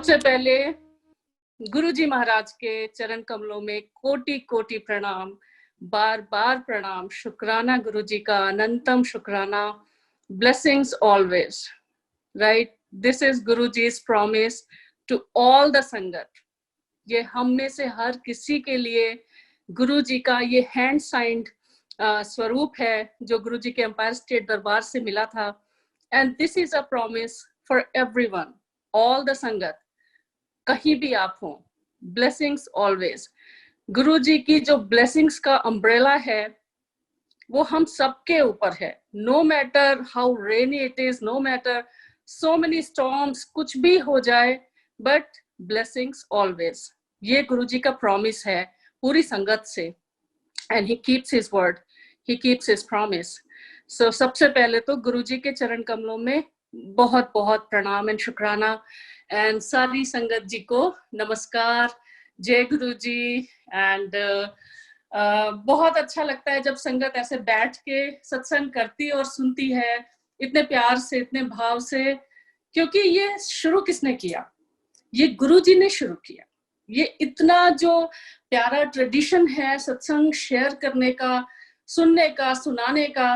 सबसे पहले गुरुजी महाराज के चरण कमलों में कोटि कोटि प्रणाम, बार बार प्रणाम, शुक्राना गुरुजी का, अनंतम शुक्राना, blessings always, right? This is Guruji's promise to all the संगत. ये हम में से हर किसी के लिए गुरुजी का ये हैंड साइंड स्वरूप है जो गुरुजी के एम्पायर स्टेट दरबार से मिला था. And this is a promise for everyone, all the संगत, कहीं भी आप हो, blessings always. गुरुजी की जो blessings का umbrella है वो हम सबके ऊपर है. No matter how rainy it is, no matter so many storms, कुछ भी हो जाए, but blessings always. ये गुरुजी का promise है पूरी संगत से. And he keeps his word, he keeps his promise. So सबसे पहले तो गुरुजी के चरण कमलों में बहुत बहुत प्रणाम एंड शुक्राना. एंड सारी संगत जी को नमस्कार, जय गुरुजी. एंड बहुत अच्छा लगता है जब संगत ऐसे बैठ के सत्संग करती और सुनती है इतने प्यार से, इतने भाव से, क्योंकि ये शुरू किसने किया? ये गुरुजी ने शुरू किया. ये इतना जो प्यारा ट्रेडिशन है सत्संग शेयर करने का, सुनने का, सुनाने का,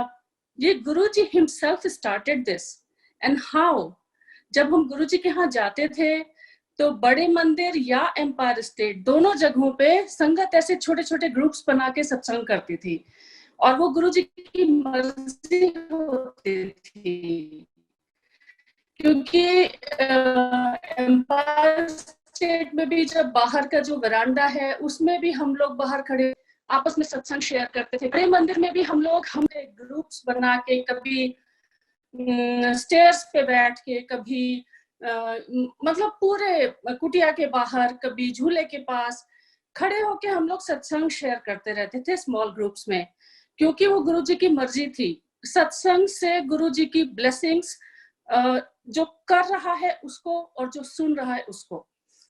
ये Guruji himself started this. And how? जब हम गुरुजी के यहाँ जाते थे तो बड़े मंदिर या एम्पायर स्टेट दोनों जगहों पे संगत ऐसे छोटे छोटे ग्रुप्स बना के सत्संग करती थी और वो गुरुजी की मर्जी होती थी. क्योंकि एम्पायर स्टेट में भी जब बाहर का जो वरांडा है उसमें भी हम लोग बाहर खड़े आपस में सत्संग शेयर करते थे. बड़े मंदिर में भी हमने ग्रुप्स बना के, कभी स्टेयर्स पे बैठ के, कभी मतलब पूरे कुटिया के बाहर, कभी झूले के पास खड़े होके हम लोग सत्संग शेयर करते रहते थे स्मॉल ग्रुप्स में, क्योंकि वो गुरुजी की मर्जी थी. सत्संग से गुरुजी की ब्लेसिंग्स जो कर रहा है उसको और जो सुन रहा है उसको,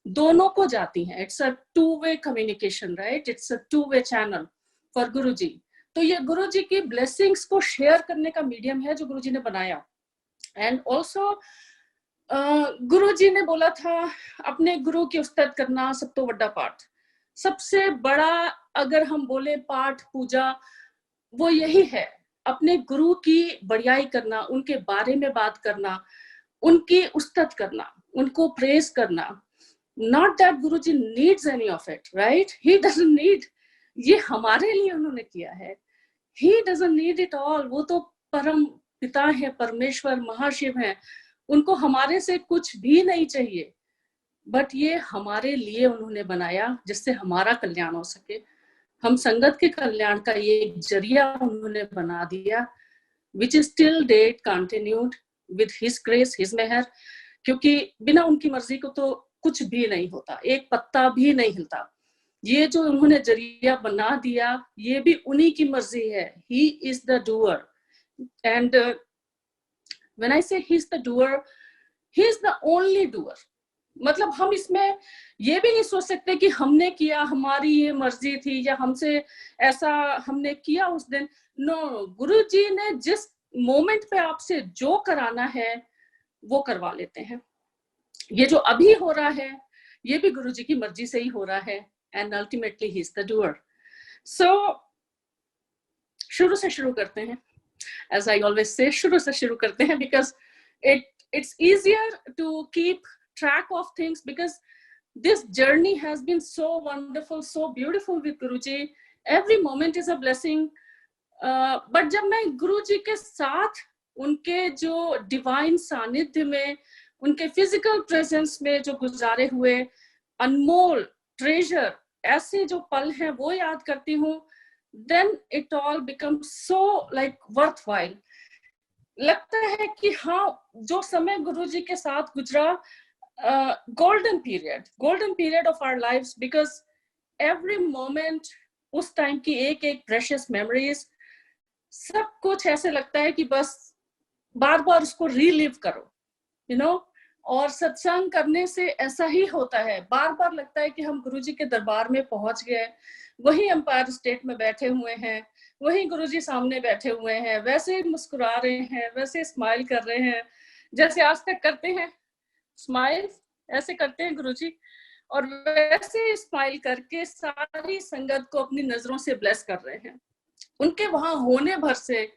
दोनों को जाती हैं. It's a two way communication, right? It's a two way channel for Guruji. तो ये गुरुजी की ब्लेसिंग्स को शेयर करने का मीडियम है जो गुरुजी ने बनाया. एंड ऑल्सो गुरुजी ने बोला था अपने गुरु की उस्ताद करना सब तो बड़ा पाठ. सबसे बड़ा अगर हम बोले पाठ पूजा, वो यही है, अपने गुरु की बढ़ियाई करना, उनके बारे में बात करना, उनकी उस्ताद करना, उनको प्रेज करना. Not that Guruji needs any of it, right? He doesn't need. ये हमारे लिए उन्होंने किया है. He doesn't need it all. वो तो परम पिता है, परमेश्वर, महाशिव हैं. उनको हमारे से कुछ भी नहीं चाहिए. बट ये हमारे लिए उन्होंने बनाया जिससे हमारा कल्याण हो सके. हम संगत के कल्याण का ये एक जरिया उन्होंने बना दिया, which is till date continued with his grace, his मेहर. क्योंकि बिना उनकी मर्जी को तो कुछ भी नहीं होता, एक पत्ता भी नहीं हिलता. ये जो उन्होंने जरिया बना दिया ये भी उन्हीं की मर्जी है. He is the doer. And when I say he's the doer, he is the only doer. मतलब हम इसमें ये भी नहीं सोच सकते कि हमने किया, हमारी ये मर्जी थी या हमसे ऐसा हमने किया उस दिन. नो, गुरुजी ने जिस मोमेंट पे आपसे जो कराना है वो करवा लेते हैं. ये जो अभी हो रहा है ये भी गुरुजी की मर्जी से ही हो रहा है. And ultimately he is the doer. So शुरू से शुरू करते हैं. एज आई ऑलवेज से, शुरू से शुरू करते हैं because it's easier to keep track of things because this journey has been so wonderful, so beautiful with Guruji. Every moment is a blessing. But जब मैं गुरुजी के साथ उनके जो डिवाइन सानिध्य में, उनके फिजिकल प्रेजेंस में जो गुजारे हुए अनमोल ट्रेजर, ऐसे जो पल हैं वो याद करती हूँ, then it all becomes so like worthwhile. लगता है कि हाँ, जो समय गुरुजी के साथ गुजरा, golden period of our lives, because every moment उस टाइम की एक एक precious memories, सब कुछ ऐसे लगता है कि बस बार बार उसको रीलिव करो, you know. और सत्संग करने से ऐसा ही होता है, बार बार लगता है कि हम गुरुजी के दरबार में पहुंच गए, वही एम्पायर स्टेट में बैठे हुए हैं, वही गुरुजी सामने बैठे हुए हैं, वैसे मुस्कुरा रहे हैं, वैसे स्माइल कर रहे हैं जैसे आज तक करते हैं. स्माइल ऐसे करते हैं गुरुजी, और वैसे स्माइल करके सारी संगत को अपनी नजरों से ब्लेस कर रहे हैं। उनके वहां होने भर से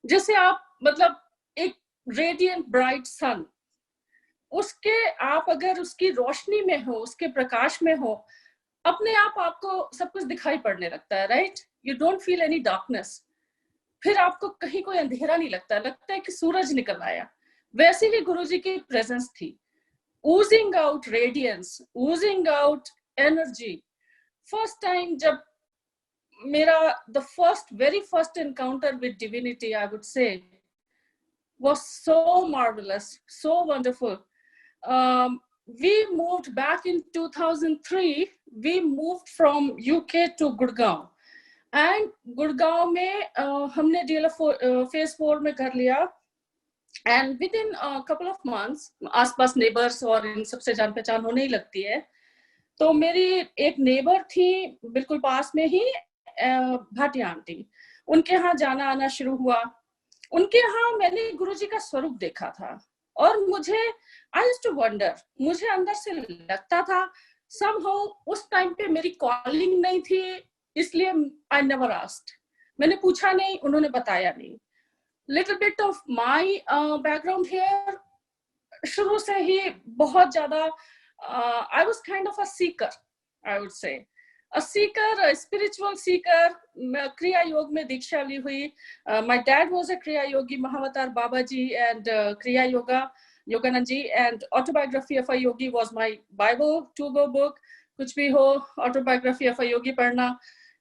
जैसे आप मतलब एक रेडियंट ब्राइट सन, उसके आप अगर उसकी रोशनी में हो, उसके प्रकाश में हो, अपने आप आपको सब कुछ दिखाई पड़ने लगता है, right? You don't feel any darkness. फिर आपको कहीं कोई अंधेरा नहीं लगता, लगता है कि सूरज निकल आया। वैसे ही गुरुजी की प्रेजेंस थी, oozing out radiance, oozing out energy. First time जब मेरा the very first encounter with divinity, I would say, was so marvelous, so wonderful. We moved back in 2003. We moved from UK to Gurgaon. And Gurgaon में हमने DLF phase 4 में कर लिया. And within a couple of months, आसपास neighbours और इन सबसे जान पहचान होने ही लगती है. तो मेरी एक नेबर थी बिल्कुल पास में ही, भाटिया आंटी, उनके यहाँ जाना आना शुरू हुआ. उनके यहाँ मैंने गुरुजी का स्वरूप देखा था और मुझे आई यूज्ड टू वंडर, मुझे अंदर से लगता था somehow उस टाइम पे मेरी कॉलिंग नहीं थी, इसलिए आई नेवर आस्क्ड, मैंने पूछा नहीं, उन्होंने बताया नहीं. Little bit of my background here, शुरू से ही बहुत ज्यादा I was kind of a Sikar, I would say a seeker, a spiritual seeker. Kriya Yoga में दीक्षा ली हुई. My dad was a Kriya Yogi, Mahavatar Babaji, and Kriya Yoga, Yoganand ji, and Autobiography of a Yogi was my Bible to-go book. कुछ भी हो, Autobiography of a Yogi पढ़ना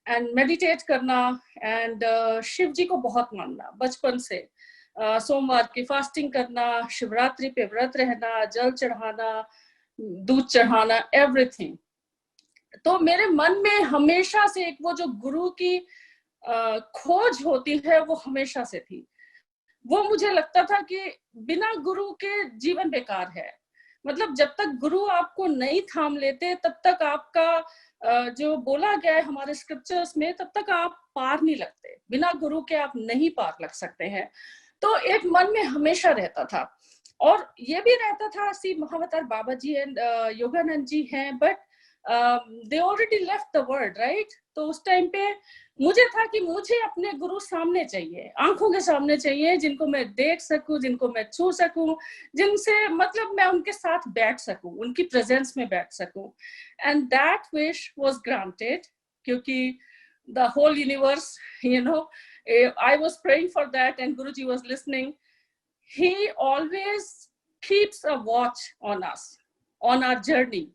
and meditate करना, and Shiv जी को बहुत मानना बचपन से. सोमवार की फास्टिंग करना, शिवरात्रि पे व्रत रहना, जल चढ़ाना, दूध चढ़ाना, एवरीथिंग. तो मेरे मन में हमेशा से एक वो जो गुरु की खोज होती है वो हमेशा से थी. वो मुझे लगता था कि बिना गुरु के जीवन बेकार है. मतलब जब तक गुरु आपको नहीं थाम लेते तब तक आपका जो बोला गया है हमारे स्क्रिप्चर्स में, तब तक आप पार नहीं लगते. बिना गुरु के आप नहीं पार लग सकते हैं. तो एक मन में हमेशा रहता था, और ये भी रहता था सी महावतार बाबा जी एंड योगानंद जी हैं, but they already left the world, right? तो उस टाइम पे मुझे था कि मुझे अपने गुरु सामने चाहिए, आंखों के सामने चाहिए, जिनको मैं देख सकूं, जिनको मैं छू सकूं, जिनसे मतलब मैं उनके साथ बैठ सकूं, उनकी प्रेजेंस में बैठ सकूं. And that wish was granted, क्योंकि the whole universe, you know, I was praying for that and Guruji was listening. He always keeps a watch on us, on our journey.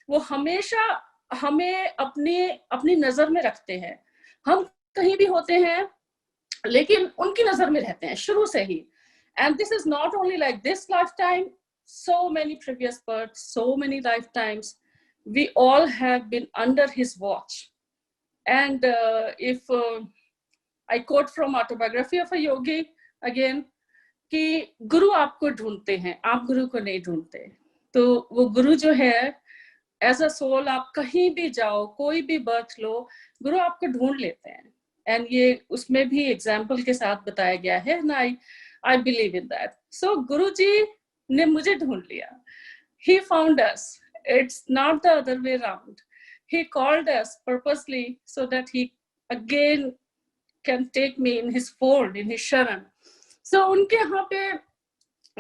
वो हमेशा हमें अपनी नजर में रखते हैं. हम कहीं भी होते हैं लेकिन उनकी नजर में रहते हैं शुरू से ही. And this is not only like this lifetime, so many previous births, so many lifetimes, we all have been under his watch. And if I quote from Autobiography of a Yogi again, कि गुरु आपको ढूंढते हैं, आप गुरु को नहीं ढूंढते. तो वो गुरु जो है, एज अ सोल आप कहीं भी जाओ, कोई भी बर्थ लो, गुरु आपको ढूंढ लेते हैं. एंड ये उसमें भी एग्जाम्पल के साथ बताया गया है, ना आई बिलीव इन दैट. सो गुरु जी ने मुझे ढूंढ लिया. He found us, it's not the other way around. He called us purposely so that he again can take me in his fold, in his शरण. सो उनके यहाँ पे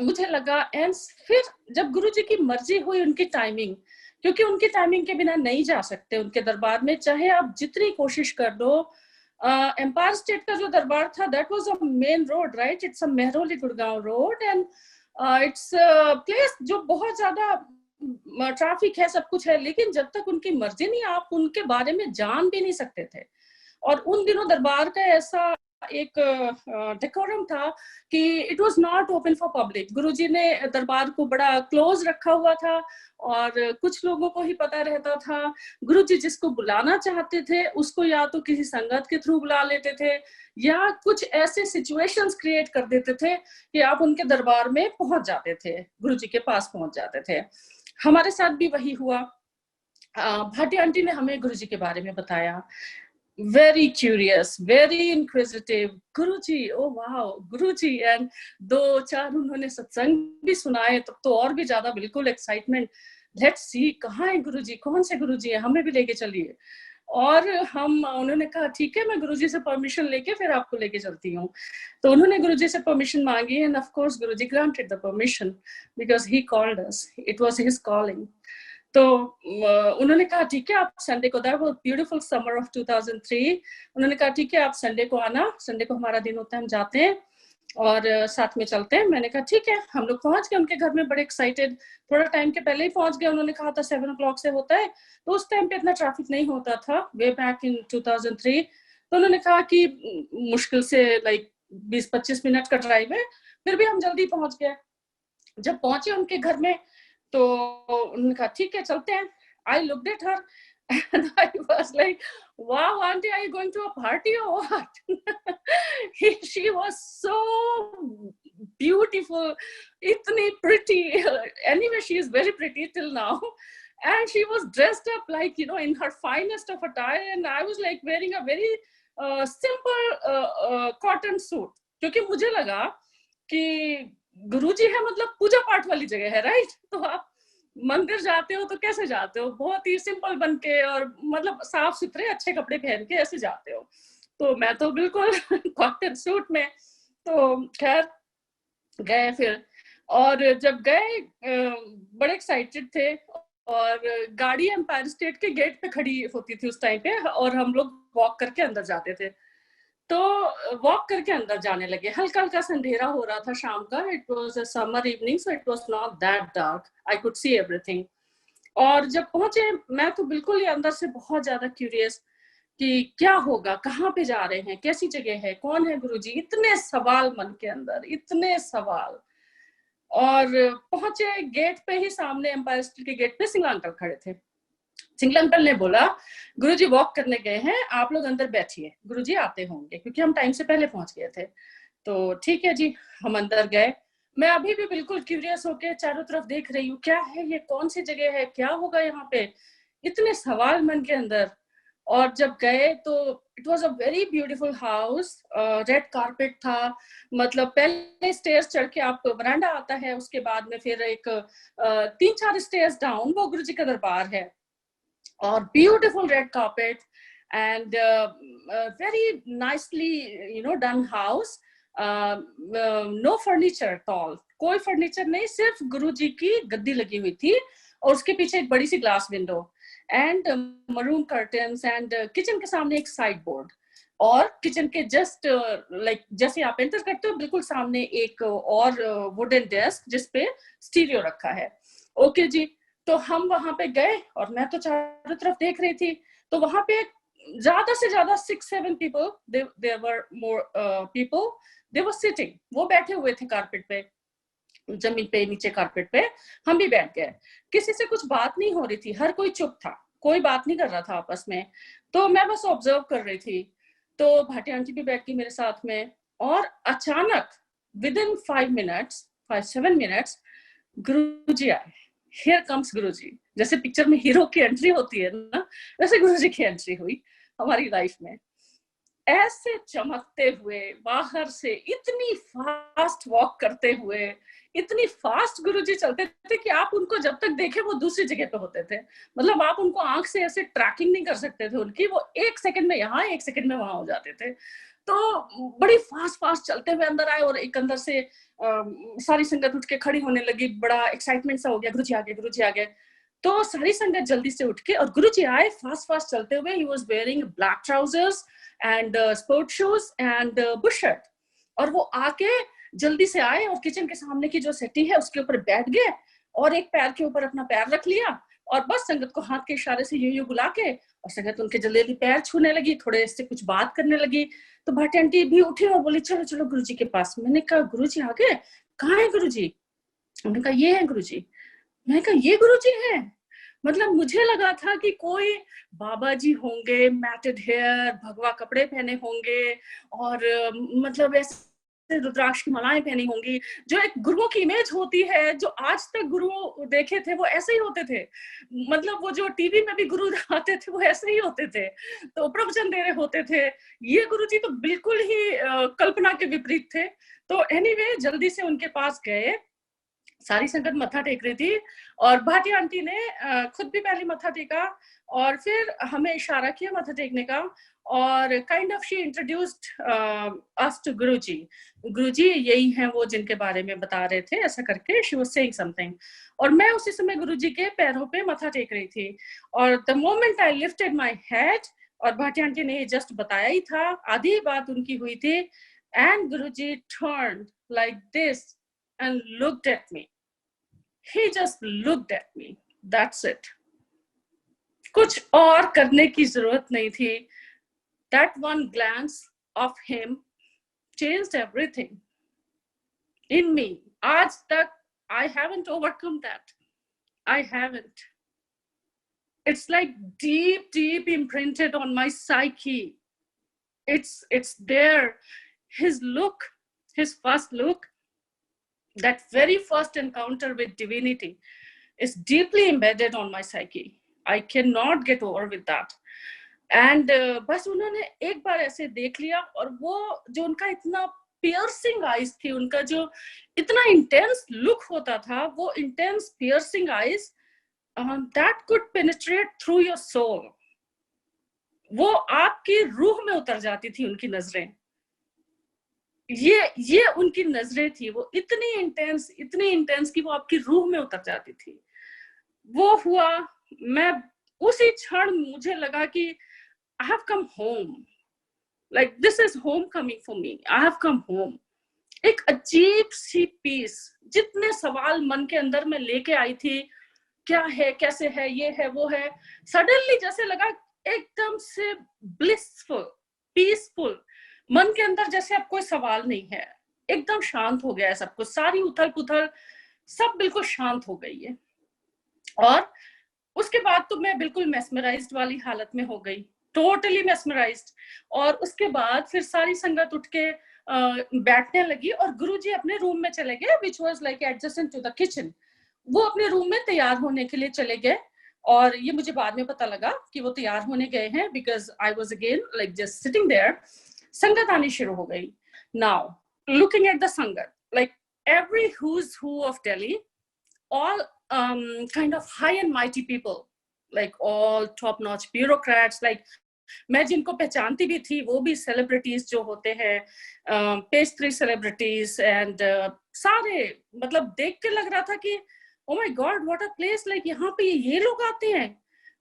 मुझे लगा. एंड फिर जब गुरु जी की मर्जी हुई, उनकी टाइमिंग, क्योंकि उनकी टाइमिंग के बिना नहीं जा सकते उनके दरबार में, चाहे आप जितनी कोशिश कर लो. एम्पायर स्टेट का जो दरबार था, that was a main road, right? It's a Mehrauli Gurgaon road, and its place जो बहुत ज्यादा ट्रैफिक है, सब कुछ है, लेकिन जब तक उनकी मर्जी नहीं, आप उनके बारे में जान भी नहीं सकते थे. और उन दिनों दरबार का ऐसा एक डेकोरम था कि it was not open for public. Guruji ने दरबार को बड़ा क्लोज रखा हुआ था और कुछ लोगों को ही पता रहता था. गुरुजी जिसको बुलाना चाहते थे उसको या तो किसी संगत के थ्रू बुला लेते थे, या कुछ ऐसे सिचुएशंस क्रिएट कर देते थे कि आप उनके दरबार में पहुंच जाते थे, गुरुजी के पास पहुंच जाते थे. हमारे साथ भी वही हुआ. भाटिया आंटी ने हमें गुरुजी के बारे में बताया. Very curious, very inquisitive. Guruji, oh wow, Guruji. And 2-4 उन्होंने सत्संग भी सुनाए, तब तो और भी ज्यादा बिल्कुल एक्साइटमेंट. लेट्स सी कहाँ है गुरुजी, कौन से गुरुजी है, हमें भी लेके चलिए। और उन्होंने कहा ठीक है, मैं गुरुजी से परमिशन लेके फिर आपको लेके चलती हूँ। तो उन्होंने गुरुजी से परमिशन मांगी and of course Guruji granted the permission because he called us, it was his calling. तो उन्होंने कहा ठीक है आप संडे को, that was beautiful summer of 2003, उन्होंने कहा ठीक है आप संडे को आना, संडे को हमारा दिन होता है, हम जाते हैं और साथ में चलते हैं। मैंने कहा ठीक है। हम लोग पहुंच गए उनके घर में, बड़े एक्साइटेड, थोड़ा टाइम के पहले ही पहुंच गए। उन्होंने कहा था 7 o'clock से होता है, तो उस टाइम पे इतना ट्रैफिक नहीं होता था, वे बैक इन 2003। तो उन्होंने कहा कि मुश्किल से लाइक 20-25 मिनट का ड्राइव है, फिर भी हम जल्दी पहुंच गए। जब पहुंचे उनके घर में तो उन्होंने कहा ठीक है चलते हैं। I looked at her and I was like, wow, auntie, are you going to a party or what? She was so beautiful, itni pretty. Anyway, she is very pretty till now. And she was dressed up like, you know, in her finest of attire. And I was like wearing a very simple cotton suit. क्योंकि मुझे लगा कि गुरुजी है मतलब पूजा पाठ वाली जगह है, राइट? तो आप मंदिर जाते हो तो कैसे जाते हो, बहुत ही सिंपल बन के और मतलब साफ सुथरे अच्छे कपड़े पहन के ऐसे जाते हो। तो मैं तो बिल्कुल कॉटन सूट में। तो खैर गए फिर, और जब गए बड़े एक्साइटेड थे, और गाड़ी एम्पायर स्टेट के गेट पे खड़ी होती थी उस टाइम पे, और हम लोग वॉक करके अंदर जाते थे। तो वॉक करके अंदर जाने लगे, हल्का हल्का सा अंधेरा हो रहा था शाम का, it was a summer evening so it was not that dark, I could see everything. और जब पहुंचे मैं तो बिल्कुल ही अंदर से बहुत ज्यादा क्यूरियस कि क्या होगा, कहाँ पे जा रहे हैं, कैसी जगह है, कौन है गुरुजी, इतने सवाल मन के अंदर, इतने सवाल। और पहुंचे गेट पे ही, सामने एम्पायर स्टेट के गेट पे सिंगला अंकल खड़े थे। सिंगला अंकल ने बोला गुरुजी वॉक करने गए हैं, आप लोग अंदर बैठिए, गुरुजी आते होंगे, क्योंकि हम टाइम से पहले पहुंच गए थे। तो ठीक है जी, हम अंदर गए। मैं अभी भी बिल्कुल क्यूरियस होके चारों तरफ देख रही हूँ, क्या है ये, कौन सी जगह है, क्या होगा यहाँ पे, इतने सवाल मन के अंदर। और जब गए तो it was a very beautiful house, red carpet था, मतलब पहले स्टेयर्स चढ़ के आप वरांडा आता है, उसके बाद में फिर एक 3-4 स्टेयर्स डाउन वो गुरुजी का दरबार है, और beautiful red carpet and very nicely you know done house, no furniture at all, कोई फर्नीचर नहीं, सिर्फ गुरुजी की गद्दी लगी हुई थी, और उसके पीछे एक बड़ी सी glass window and maroon curtains, and kitchen के सामने एक साइड बोर्ड, और किचन के जस्ट लाइक जैसे आप एंटर करते हो बिल्कुल सामने एक और वुडन डेस्क जिसपे स्टीरियो रखा है। ओके जी, तो हम वहां पे गए और मैं तो चारों तरफ देख रही थी। तो वहां पे ज्यादा से ज्यादा 6-7 people, there were more people, they were sitting, वो बैठे हुए थे कारपेट पे, जमीन पे नीचे कारपेट पे। हम भी बैठ गए, किसी से कुछ बात नहीं हो रही थी, हर कोई चुप था, कोई बात नहीं कर रहा था आपस में। तो मैं बस ऑब्जर्व कर रही थी। तो भाटी आंटी भी बैठ गई मेरे साथ में, और अचानक विद इन 5-7 मिनट्स गुरुजी आए। हियर कम्स गुरुजी, जैसे पिक्चर में हीरो की एंट्री होती है ना, वैसे गुरुजी की एंट्री हुई हमारी लाइफ में, ऐसे चमकते हुए बाहर से, इतनी फास्ट वॉक करते हुए, इतनी फास्ट गुरुजी चलते थे कि आप उनको जब तक देखे वो दूसरी जगह पे होते थे, मतलब आप उनको आंख से ऐसे ट्रैकिंग नहीं कर सकते थे उनकी, वो 1 सेकंड में यहाँ 1 सेकंड में वहां हो जाते थे। तो बड़ी फास्ट फास्ट चलते हुए अंदर आए, और एक अंदर से सारी संगत उठ के खड़ी होने लगी, बड़ा एक्साइटमेंट सा हो गया, गुरुजी आ गए, गुरुजी आ गए। तो सारी संगत जल्दी से उठ के, और गुरुजी आए फास्ट फास्ट चलते हुए, he was wearing black trousers and sport shoes and Bush shirt, और वो आके जल्दी से आए और किचन के सामने की जो सेटी है उसके ऊपर बैठ गए, और एक पैर के ऊपर अपना पैर रख लिया, और बस संगत को हाथ के इशारे से यूं यूं बुला के, और संगत उनके जल्दी जल्दी पैर छूने लगी, थोड़े से कुछ बात करने लगी। तो भाटी आंटी भी उठी और बोली चलो चलो गुरुजी के पास। मैंने कहा गुरुजी आ गए, कहाँ है गुरुजी? उन्होंने कहा ये है गुरुजी। मैंने कहा ये गुरुजी है? मतलब मुझे लगा था कि कोई बाबा जी होंगे, मैटेड हेयर, भगवा कपड़े पहने होंगे, और मतलब ऐसे रुद्राक्ष की मालाएं पहनी होंगी, जो एक गुरुओं की इमेज होती है, जो आज तक गुरु देखे थे वो ऐसे ही होते थे, मतलब वो जो टीवी में भी गुरु आते थे वो ऐसे ही होते थे, तो प्रवचन दे रहे होते थे। ये गुरुजी तो बिल्कुल ही कल्पना के विपरीत थे। तो एनीवे जल्दी से उनके पास गए, सारी संगत मत्था टेक रही थी और भाटी आंटी ने खुद भी पहले मत्था टेका और फिर हमें इशारा किया मत्था टेकने का और kind of she introduced us to Guruji. Guruji यही हैं वो जिनके बारे में बता रहे थे, ऐसा करके शी वाज सेइंग समथिंग। और मैं उसी समय गुरुजी के पैरों पे मत्था टेक रही थी और the moment I lifted my head, और भाटी आंटी ने जस्ट बताया ही था, आधी बात उनकी हुई थी, and Guruji turned like this and looked at me. He just looked at me. That's it. कुछ और करने की जरूरत नहीं थी. That one glance of him changed everything in me. आज तक I haven't overcome that. I haven't. It's like deep imprinted on my psyche. It's there. His look, his first look, that very first encounter with divinity is deeply embedded on my psyche. I cannot get over with that. And बस उन्होंने एक बार ऐसे देख लिया और वो जो उनका इतना piercing eyes थी, उनका जो इतना intense look होता था, वो intense piercing eyes that could penetrate through your soul. वो आपकी रूह में उतर जाती थी उनकी नजरें. ये उनकी नजरें थी, वो इतनी इंटेंस कि वो आपकी रूह में उतर जाती थी. वो हुआ, मैं उसी क्षण मुझे लगा कि I have come home. Like this is homecoming for me. I have come home. एक अजीब सी पीस, जितने सवाल मन के अंदर में लेके आई थी, क्या है, कैसे है, ये है, वो है, सडनली जैसे लगा एकदम से ब्लिसफुल, पीसफुल, मन के अंदर जैसे अब कोई सवाल नहीं है, एकदम शांत हो गया है सब कुछ, सारी उथल पुथल सब बिल्कुल शांत हो गई है. और उसके बाद तो मैं बिल्कुल मेस्मराइज्ड वाली हालत में हो गई, टोटली मेस्मराइज्ड. और उसके बाद फिर सारी संगत उठ के बैठने लगी और गुरुजी अपने रूम में चले गए, which was like adjacent to the kitchen. वो अपने रूम में तैयार होने के लिए चले गए और ये मुझे बाद में पता लगा कि वो तैयार होने गए हैं, because I was again like just sitting there. संगत आनी शुरू हो गई. Now looking at the संगत, like every who's who of Delhi, all kind of high and mighty people, like all top notch bureaucrats, like मैं जिनको पहचानती भी थी वो भी सेलिब्रिटीज जो होते हैं, पेस्ट्री सेलिब्रिटीज एंड सारे, मतलब देख के लग रहा था कि oh my God what a place, like यहाँ पे ये लोग आते हैं.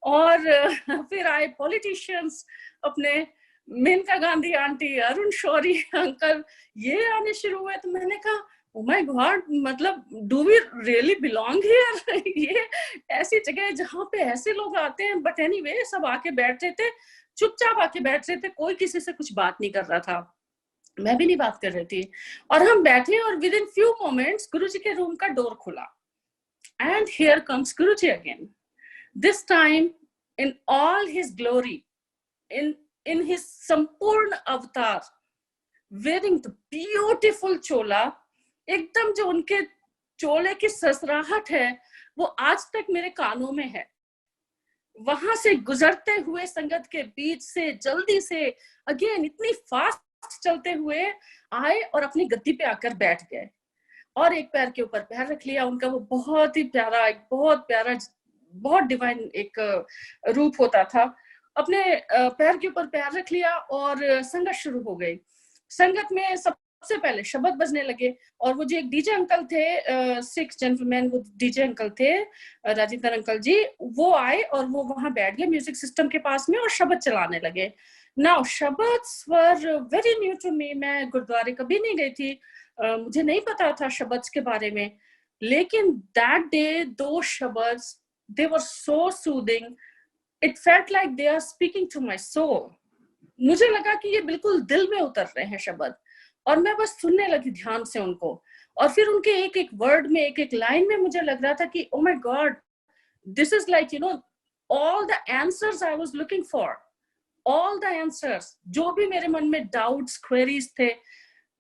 और फिर आए पॉलिटिशियंस, अपने मेनका गांधी आंटी, अरुण शौरी अंकल, ये आने शुरू हुए. तो मैंने कहा oh my God, मतलब do we really belong here? ये ऐसी जगह है जहाँ पे ऐसे लोग आते हैं. बट एनीवे सब आके बैठ रहे थे, चुपचाप आके बैठ रहे थे, कोई किसी से कुछ बात नहीं कर रहा था, मैं भी नहीं बात कर रही थी. और हम बैठे और विद इन फ्यू मोमेंट्स गुरुजी के रूम का डोर खुला and here comes Guruji again, this time in all his glory, in his संपूर्ण अवतार, wearing the beautiful चोला. एकदम जो उनके चोले की ससराहट है वो आज तक मेरे कानों में है. वहां से गुजरते हुए संगत के बीच से जल्दी से अगेन इतनी फास्ट चलते हुए आए और अपनी गद्दी पे आकर बैठ गए और एक पैर के ऊपर पैर रख लिया उनका. वो बहुत ही प्यारा, एक बहुत प्यारा, बहुत डिवाइन एक रूप होता था. अपने पैर के ऊपर पैर रख लिया और संगत शुरू हो गई. संगत में सबसे पहले शब्द बजने लगे और वो जो एक डीजे अंकल थे, 6 जेंटलमैन, वो डीजे अंकल थे, राजेंद्र अंकल जी, वो आए और वो वहां बैठ गए म्यूजिक सिस्टम के पास में और शब्द चलाने लगे. नाउ शब्द्स were very new to me. मैं गुरुद्वारे कभी नहीं गई थी, मुझे नहीं पता था शब्द्स के बारे में, लेकिन दैट डे दो शब्द्स, they were so soothing. It felt like they are speaking to my soul. मुझे लगा कि ये बिल्कुल दिल में उतर रहे हैं शब्द और मैं बस सुनने लगी ध्यान से उनको. और फिर उनके एक एक वर्ड में, एक एक लाइन में मुझे लग रहा था कि oh my God, this is like, you know, all the answers I was looking for, all the answers. जो भी मेरे मन में doubts, queries थे,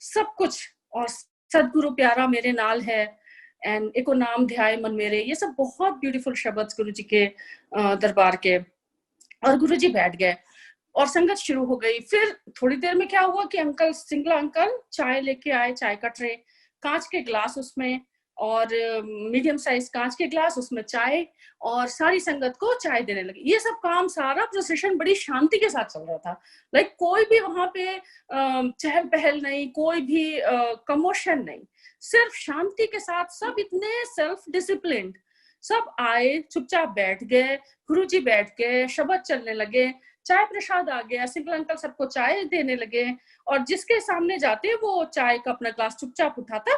सब कुछ. और सदगुरु प्यारा मेरे नाल है एंड एको नाम ध्याय मन मेरे, ये सब बहुत ब्यूटीफुल शब्द गुरुजी के दरबार के. और गुरुजी बैठ गए और संगत शुरू हो गई. फिर थोड़ी देर में क्या हुआ कि अंकल, सिंगला अंकल चाय लेके आए, चाय का ट्रे, कांच के ग्लास, उसमें और मीडियम साइज कांच के ग्लास, उसमें चाय, और सारी संगत को चाय देने लगे। ये सब काम, सारा प्रोसेशन बड़ी शांति के साथ चल रहा था। लाइक कोई भी वहां पे चहल पहल नहीं, कोई भी कमोशन नहीं, सिर्फ शांति के साथ सब इतने सेल्फ डिसिप्लिन। सब आए, चुपचाप बैठ गए, गुरुजी बैठ गए, शब्द चलने लगे, चाय प्रसाद आ गया, सिंपल अंकल सबको चाय देने लगे, और जिसके सामने जाते वो चाय का अपना ग्लास चुपचाप उठाता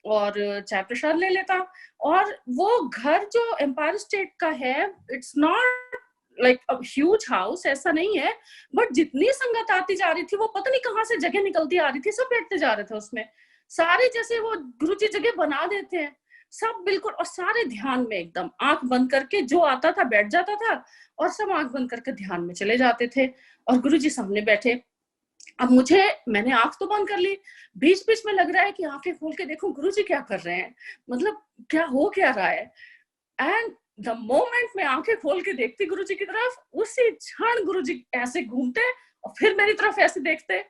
और चाय प्रसाद ले लेता। और वो घर जो एम्पायर स्टेट का है, it's not like a huge house, ऐसा नहीं है, बट जितनी संगत आती जा रही थी, वो पता नहीं कहाँ से जगह निकलती आ रही थी, सब बैठते जा रहे थे उसमें। सारे जैसे वो गुरुजी जगह बना देते हैं, सब बिल्कुल, और सारे ध्यान में एकदम आंख बंद करके, जो आता था बैठ जाता था, और सब आंख बंद करके ध्यान में चले जाते थे, और गुरुजी सामने बैठे। अब मैंने आंख तो बंद कर ली, बीच बीच में लग रहा है कि आंखें खोल के देखूं गुरुजी क्या कर रहे हैं, मतलब क्या रहा है। एंड द मोमेंट में आंखें खोल के देखती गुरुजी की तरफ, उसी क्षण गुरुजी ऐसे घूमते और फिर मेरी तरफ ऐसे देखते।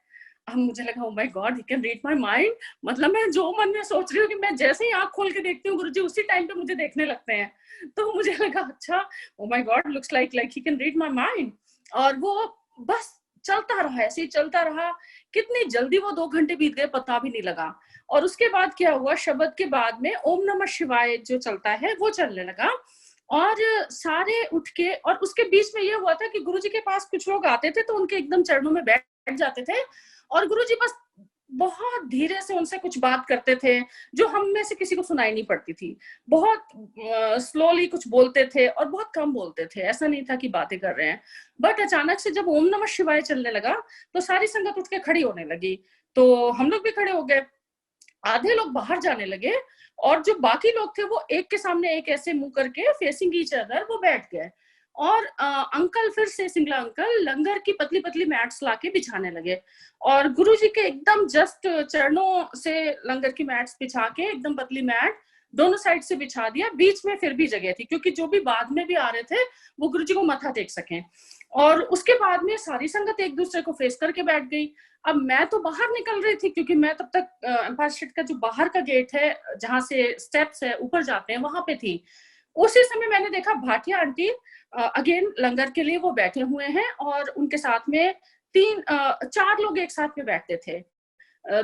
अब मुझे लगा, oh my God, he can read my mind. मतलब मैं जो मन में सोच रही हूँ कि मैं जैसे ही आंख खोल के देखती हूँ, गुरुजी उसी टाइम पे मुझे देखने लगते हैं। तो मुझे लगा, अच्छा, oh my God, looks like he can read my mind. और वो बस चलता रहा, ऐसे ही चलता रहा। कितनी जल्दी वो 2 घंटे बीत गए पता भी नहीं लगा। और उसके बाद क्या हुआ, शब्द के बाद में ओम नमः शिवाय जो चलता है वो चलने लगा, और सारे उठ के, और उसके बीच में ये हुआ था कि गुरुजी के पास कुछ लोग आते थे, तो उनके एकदम चरणों में बैठ जाते थे, और गुरुजी बस बहुत धीरे से उनसे कुछ बात करते थे, जो हम में से किसी को सुनाई नहीं पड़ती थी। बहुत स्लोली कुछ बोलते थे, और बहुत कम बोलते थे, ऐसा नहीं था कि बातें कर रहे हैं। बट अचानक से जब ओम नमः शिवाय चलने लगा, तो सारी संगत उठ के खड़ी होने लगी, तो हम लोग भी खड़े हो गए। आधे लोग बाहर जाने लगे, और जो बाकी लोग थे वो एक के सामने एक ऐसे मुंह करके फेसिंग ईच अदर वो बैठ गए। और अंकल फिर से, सिंगला अंकल, लंगर की पतली पतली मैट्स लाके बिछाने लगे, और गुरुजी के एकदम जस्ट चरणों से लंगर की मैट्स बिछा के, एकदम पतली मैट दोनों साइड से बिछा दिया। बीच में फिर भी जगह थी, क्योंकि जो भी बाद में भी आ रहे थे वो गुरुजी को मत्था टेक सकें। और उसके बाद में सारी संगत एक दूसरे को फेस करके बैठ गई। अब मैं तो बाहर निकल रही थी, क्योंकि मैं तब तक एम्पायर स्टेट का जो बाहर का गेट है, जहां से स्टेप्स है ऊपर जाते हैं, वहां पे थी। उसी समय मैंने देखा भाटिया आंटी अगेन लंगर के लिए वो बैठे हुए हैं, और उनके साथ में 4 लोग एक साथ में बैठते थे,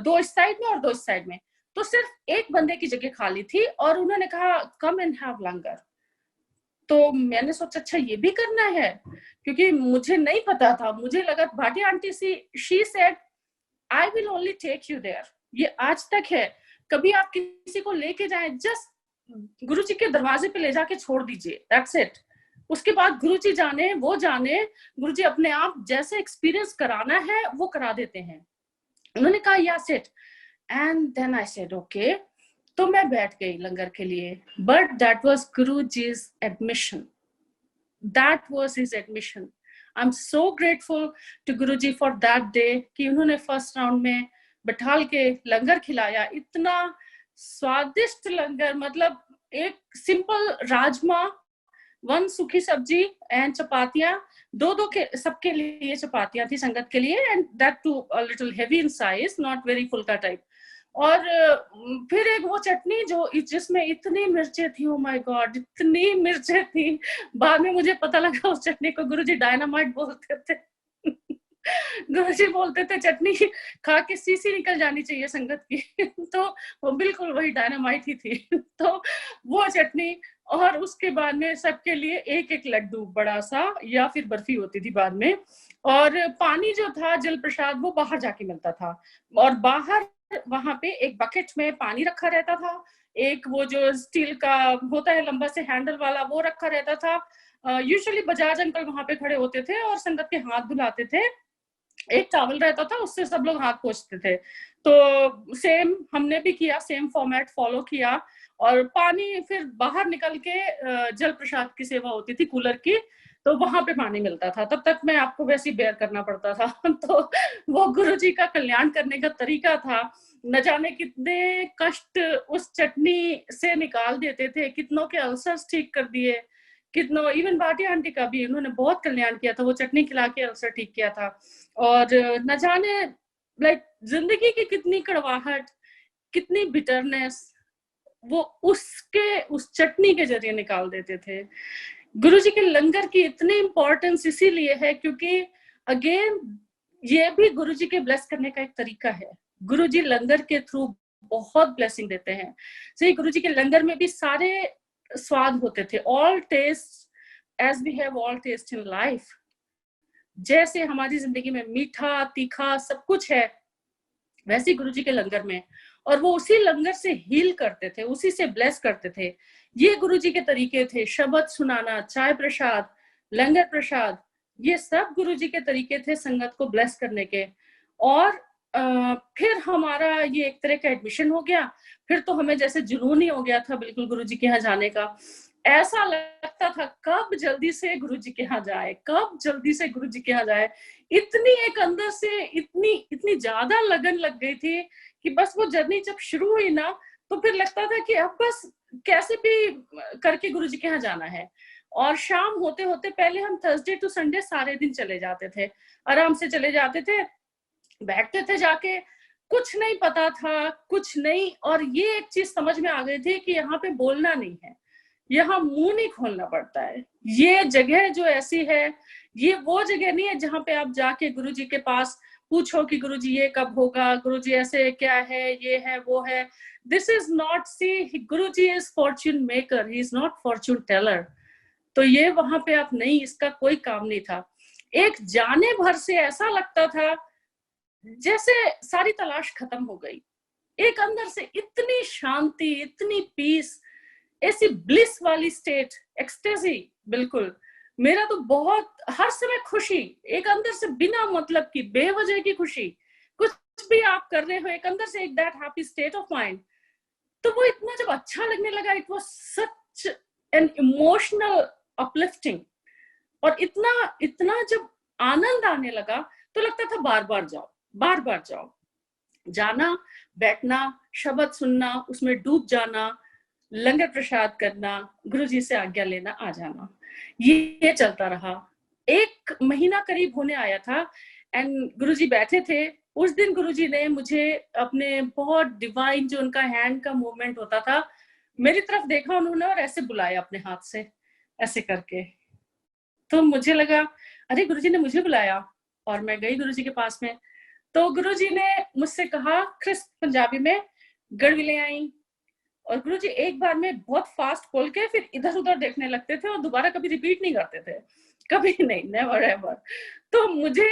2 इस साइड में और 2 इस साइड में। तो सिर्फ एक बंदे की जगह खाली थी, और उन्होंने कहा, कम एंड हैव लंगर। तो मैंने सोचा, अच्छा ये भी करना है, क्योंकि मुझे नहीं पता था। मुझे लगा Bhatia aunty she said, I will only take you there. ये आज तक है, कभी आप किसी को लेके जाएं, जस्ट गुरुजी के दरवाजे पे ले जाके छोड़ दीजिए, दैट्स इट। उसके बाद गुरुजी जाने, वो जाने, गुरुजी अपने आप जैसे एक्सपीरियंस कराना है वो करा देते हैं। उन्होंने कहा, yes it. And then I said okay. तो मैं बैठ गई लंगर के लिए, बट दैट वाज गुरुजी's admission, that was his admission. I am so grateful to Guruji for that day, कि उन्होंने फर्स्ट राउंड में बैठाल के लंगर खिलाया। इतना स्वादिष्ट लंगर, मतलब एक सिंपल राजमा, 1 सूखी सब्जी एंड चपातियां, 2 के सबके लिए चपातियां थी संगत के लिए, and that too a little heavy in size, not very phulka type. और फिर एक वो चटनी जो जिसमें इतनी मिर्चें थी, ओ माय गॉड, इतनी मिर्चें थी। बाद में मुझे पता लगा उस चटनी को गुरुजी डायनामाइट बोलते थे। गुरुजी बोलते थे चटनी खा के सीसी निकल जानी चाहिए संगत की। तो वो बिल्कुल वही डायनामाइट ही थी। तो वो चटनी, और उसके बाद में सबके लिए एक एक लड्डू बड़ा सा, या फिर बर्फी होती थी बाद में। और पानी जो था, जल प्रसाद, वो बाहर जाके मिलता था, और बाहर वहां पे एक बकेट में पानी रखा रहता था, एक वो जो स्टील का होता है लंबा से हैंडल वाला, वो रखा रहता था। यूजुअली बजाज अंकल वहां पे खड़े होते थे और संगत के हाथ धुलाते थे। एक टॉवल रहता था, उससे सब लोग हाथ पोंछते थे। तो सेम हमने भी किया, सेम फॉर्मेट फॉलो किया। और पानी फिर बाहर निकल के जल प्रसाद की सेवा होती थी कूलर की, तो वहां पे पानी मिलता था। तब तक मैं आपको वैसे ही बेयर करना पड़ता था। तो वो गुरुजी का कल्याण करने का तरीका था। न जाने कितने कष्ट उस चटनी से निकाल देते थे, कितनों के अल्सर्स ठीक कर दिए, कितनों, इवन भाटिया आंटी का भी उन्होंने बहुत कल्याण किया था, वो चटनी खिला के अल्सर ठीक किया था। और न जाने लाइक जिंदगी की कितनी कड़वाहट, कितनी बिटरनेस, वो उस चटनी के जरिए निकाल देते थे। गुरुजी के लंगर की इतनी इंपॉर्टेंस इसीलिए है क्योंकि अगेन ये भी गुरुजी के ब्लेस करने का एक तरीका है। गुरुजी लंगर के थ्रू बहुत ब्लेसिंग देते हैं। सही, गुरुजी के लंगर में भी सारे स्वाद होते थे, all taste as we have all taste in life. जैसे हमारी जिंदगी में मीठा तीखा सब कुछ है, वैसे गुरुजी के लंगर में, और वो उसी लंगर से हील करते थे, उसी से ब्लेस करते थे। ये गुरुजी के तरीके थे, शब्द सुनाना, चाय प्रसाद, लंगर प्रसाद, ये सब गुरुजी के तरीके थे संगत को ब्लेस करने के। और फिर हमारा ये एक तरह का एडमिशन हो गया। फिर तो हमें जैसे जुनून ही हो गया था बिल्कुल गुरुजी के यहाँ जाने का। ऐसा लगता था कब जल्दी से गुरुजी के यहाँ जाए, कब जल्दी से गुरुजी के यहाँ जाए। इतनी एक अंदर से इतनी ज्यादा लगन लग गई थी कि बस वो जर्नी जब शुरू हुई ना, तो फिर लगता था कि अब बस कैसे भी करके गुरुजी के यहाँ जाना है। और शाम होते होते, पहले हम थर्सडे टू संडे सारे दिन चले जाते थे, आराम से चले जाते थे, बैठते थे जाके, कुछ नहीं पता था, कुछ नहीं। और ये एक चीज समझ में आ गई थी कि यहाँ पे बोलना नहीं है, यहाँ मुंह नहीं खोलना पड़ता है। ये जगह जो ऐसी है, ये वो जगह नहीं है जहाँ पे आप जाके गुरुजी के पास पूछो कि गुरुजी ये कब होगा, गुरुजी ऐसे क्या है, ये है वो है। This is not, see Guruji is fortune maker, he is not fortune teller. तो ये वहां पे आप नहीं, इसका कोई काम नहीं था। एक जाने भर से ऐसा लगता था जैसे सारी तलाश खत्म हो गई। एक अंदर से इतनी शांति, इतनी पीस, ऐसी ब्लिस वाली स्टेट, एक्सटेसी, बिल्कुल। मेरा तो बहुत हर समय खुशी, एक अंदर से बिना मतलब की बेवजह की खुशी, कुछ भी आप कर रहे हो, एक अंदर से एक that happy state of mind. तो वो इतना जब अच्छा लगने लगा, it was such an emotional uplifting. और इतना जब आनंद आने लगा तो लगता था बार बार जाओ, बार बार जाओ। जाना, बैठना, शब्द सुनना, उसमें डूब जाना, लंगर प्रसाद करना, गुरुजी से आज्ञा लेना, आ जाना, ये चलता रहा। 1 महीना करीब होने आया था एंड गुरुजी बैठे थे। उस दिन गुरुजी ने मुझे अपने बहुत डिवाइन, जो उनका हैंड का मूवमेंट होता था, मेरी तरफ देखा उन्होंने और ऐसे बुलाया अपने हाथ से, ऐसे करके। तो मुझे लगा अरे गुरुजी ने मुझे बुलाया, और मैं गई गुरुजी के पास में। तो गुरुजी ने मुझसे कहा क्रिस्प पंजाबी में, गड़वी ले आई। और गुरुजी एक बार में बहुत फास्ट बोल के फिर इधर उधर देखने लगते थे और दोबारा कभी रिपीट नहीं करते थे, कभी नहीं, नेवर एवर। तो मुझे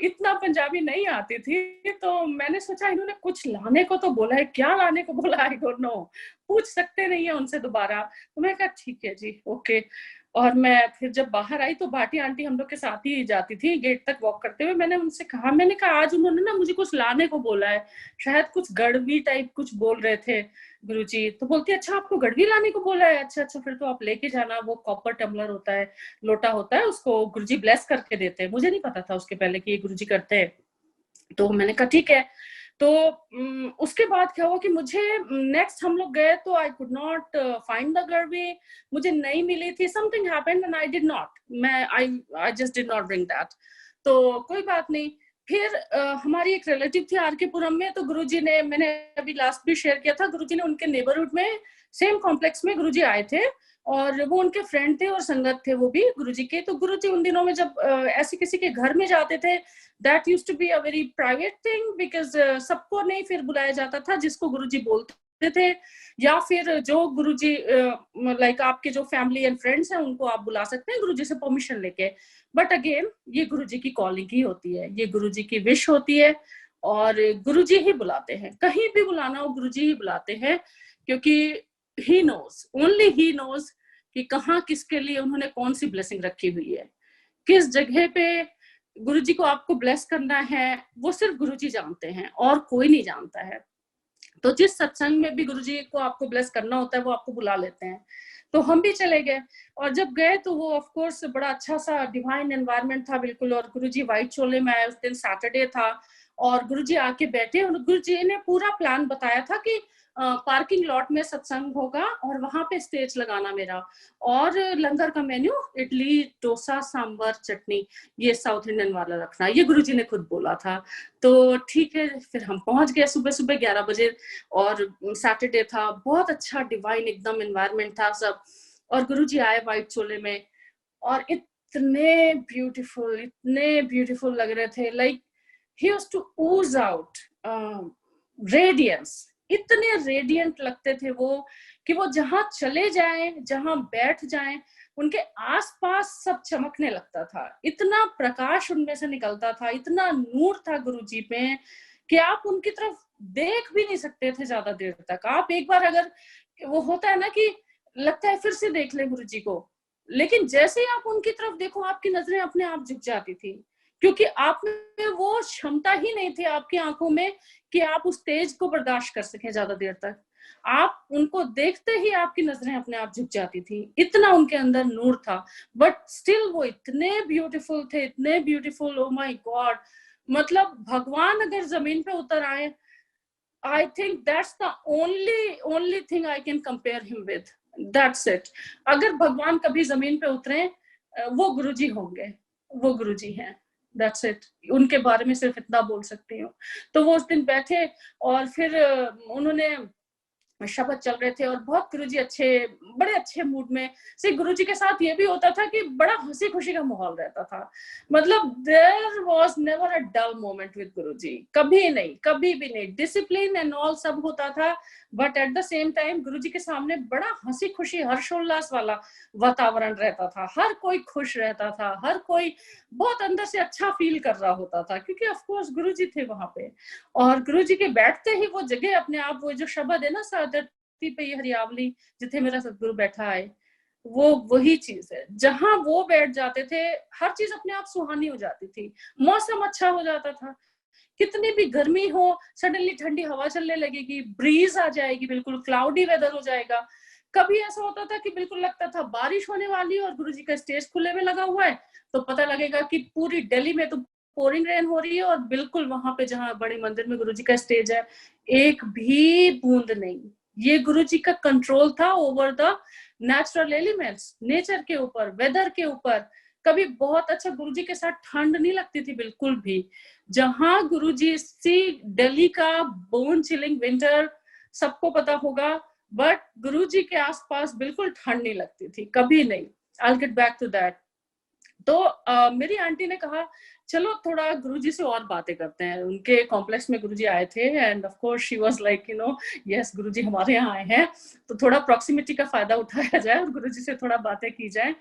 इतना पंजाबी नहीं आती थी, तो मैंने सोचा इन्होंने कुछ लाने को तो बोला है, क्या लाने को बोला, आई डोंट नो, पूछ सकते नहीं है उनसे दोबारा। तो मैं कहा ठीक है जी, ओके। और मैं फिर जब बाहर आई तो भाटी आंटी हम लोग के साथ ही जाती थी गेट तक वॉक करते हुए। मैंने उनसे कहा, मैंने कहा आज उन्होंने ना मुझे कुछ लाने को बोला है, शायद कुछ गड़वी टाइप कुछ बोल रहे थे गुरुजी। तो बोलती अच्छा आपको गड़वी लाने को बोला है, अच्छा अच्छा फिर तो आप लेके जाना, वो कॉपर टम्बलर होता है, लोटा होता है, उसको गुरुजी ब्लेस करके देते हैं। मुझे नहीं पता था उसके पहले कि ये गुरुजी करते हैं। तो मैंने कहा ठीक है। तो उसके बाद क्या हुआ कि मुझे नेक्स्ट हम लोग गए तो I could not find the गड़वी, मुझे नहीं मिली थी, something happened and I did not, मैं I just did not bring that. तो कोई बात नहीं। फिर हमारी एक रिलेटिव थी आर के पुरम में, तो गुरुजी ने, मैंने अभी लास्ट भी शेयर किया था, गुरुजी ने उनके नेबरहुड में सेम कॉम्प्लेक्स में गुरुजी आए थे और वो उनके फ्रेंड थे और संगत थे वो भी गुरुजी के। तो गुरुजी उन दिनों में जब ऐसे किसी के घर में जाते थे, that used to be a very private thing, because सबको नहीं फिर बुलाया जाता था, जिसको गुरुजी बोलते थे, या फिर जो गुरुजी लाइक आपके जो फैमिली एंड फ्रेंड्स हैं उनको आप बुला सकते हैं गुरुजी से परमिशन लेके। बट अगेन ये गुरुजी की कॉलिंग ही होती है, ये गुरुजी की विश होती है और गुरुजी ही बुलाते हैं, कहीं भी बुलाना हो गुरुजी ही बुलाते हैं, क्योंकि he knows, only he knows कि कहाँ किसके लिए उन्होंने कौन सी ब्लेसिंग रखी हुई है, किस जगह पे गुरुजी को आपको ब्लेस करना है, वो सिर्फ गुरुजी जानते हैं और कोई नहीं जानता है। तो जिस सत्संग में भी गुरुजी को आपको ब्लेस करना होता है वो आपको बुला लेते हैं। तो हम भी चले गए और जब गए तो वो ऑफ कोर्स बड़ा अच्छा सा डिवाइन एनवायरनमेंट था बिल्कुल। और गुरुजी व्हाइट चोले में आए, उस दिन सैटरडे था और गुरुजी आके बैठे और गुरुजी ने पूरा प्लान बताया था कि पार्किंग लॉट में सत्संग होगा और वहां पे स्टेज लगाना मेरा, और लंगर का मेन्यू इडली डोसा सांबर चटनी ये साउथ इंडियन वाला रखना, ये गुरुजी ने खुद बोला था। तो ठीक है, फिर हम पहुंच गए सुबह सुबह 11 बजे, और सैटरडे था, बहुत अच्छा डिवाइन एकदम एनवायरनमेंट था सब, और गुरुजी आए व्हाइट चोले में, और इतने ब्यूटीफुल लग रहे थे, like he used to ooze out radiance, इतने रेडियंट लगते थे वो कि वो जहां चले जाएं, जहां बैठ जाएं, उनके आसपास सब चमकने लगता था, इतना प्रकाश उनमें से निकलता था, इतना नूर था गुरुजी पे कि आप उनकी तरफ देख भी नहीं सकते थे ज्यादा देर तक। आप एक बार अगर, वो होता है ना कि लगता है फिर से देख ले गुरुजी को, लेकिन जैसे ही आप उनकी तरफ देखो आपकी नजरें अपने आप झुक जाती थी, क्योंकि आप में वो क्षमता ही नहीं थी आपकी आंखों में कि आप उस तेज को बर्दाश्त कर सकें ज्यादा देर तक। आप उनको देखते ही आपकी नजरें अपने आप झुक जाती थी, इतना उनके अंदर नूर था, बट स्टिल वो इतने ब्यूटीफुल थे, इतने ब्यूटीफुल, ओ माय गॉड, मतलब भगवान अगर जमीन पे उतर आए, I think that's the only thing I can compare him with, that's it. अगर भगवान कभी जमीन पे उतरे, वो गुरुजी होंगे, वो गुरुजी हैं, दैट्स इट। उनके बारे में सिर्फ इतना बोल सकती हूँ। तो वो उस दिन बैठे और फिर उन्होंने शब्द चल रहे थे और बहुत गुरुजी बड़े अच्छे मूड में से। गुरुजी के साथ ये भी होता था कि बड़ा हंसी खुशी का माहौल रहता था, मतलब there was never a dull moment with Guruji, कभी नहीं, कभी भी नहीं। डिसिप्लिन एंड ऑल सब होता था, but at the same time Guruji के सामने बड़ा हंसी खुशी हर्षोल्लास वाला वातावरण रहता था, हर कोई खुश रहता था, हर कोई बहुत अंदर से अच्छा फील कर रहा होता था, क्योंकि ऑफ कोर्स गुरुजी थे वहां पे। और गुरुजी के बैठते ही वो जगह अपने आप, वो जो शब्द है ना, धरती पे ये हरियावली जिथे मेरा सतगुरु बैठा है, वो वही चीज है। जहां वो बैठ जाते थे हर चीज अपने आप सुहानी हो जाती थी, मौसम अच्छा हो जाता था, कितनी भी गर्मी हो सडनली ठंडी हवा चलने लगेगी, ब्रीज आ जाएगी, बिल्कुल क्लाउडी वेदर हो जाएगा। कभी ऐसा होता था कि बिल्कुल लगता था बारिश होने वाली है और गुरुजी का स्टेज खुले में लगा हुआ है, तो पता लगेगा कि पूरी दिल्ली में तो पोरिंग रेन हो रही है, और बिल्कुल वहां पे जहां बड़े मंदिर में गुरुजी का स्टेज है एक भी बूंद नहीं। ये गुरुजी का कंट्रोल था over the natural elements, nature के ऊपर, वेदर के ऊपर। कभी बहुत अच्छा गुरुजी के साथ ठंड नहीं लगती थी बिल्कुल भी। जहां गुरुजी, सी दिल्ली का बोन चिलिंग विंटर सबको पता होगा, बट गुरुजी के आसपास बिल्कुल ठंड नहीं लगती थी, कभी नहीं। I'll get back to that. तो मेरी आंटी ने कहा चलो थोड़ा गुरुजी से और बातें करते हैं। उनके कॉम्प्लेक्स में गुरुजी आए थे, and of course she was like yes Guruji हमारे यहाँ आए हैं, तो थोड़ा प्रॉक्सिमिटी का फायदा उठाया जाए और गुरुजी से थोड़ा बातें की जाए।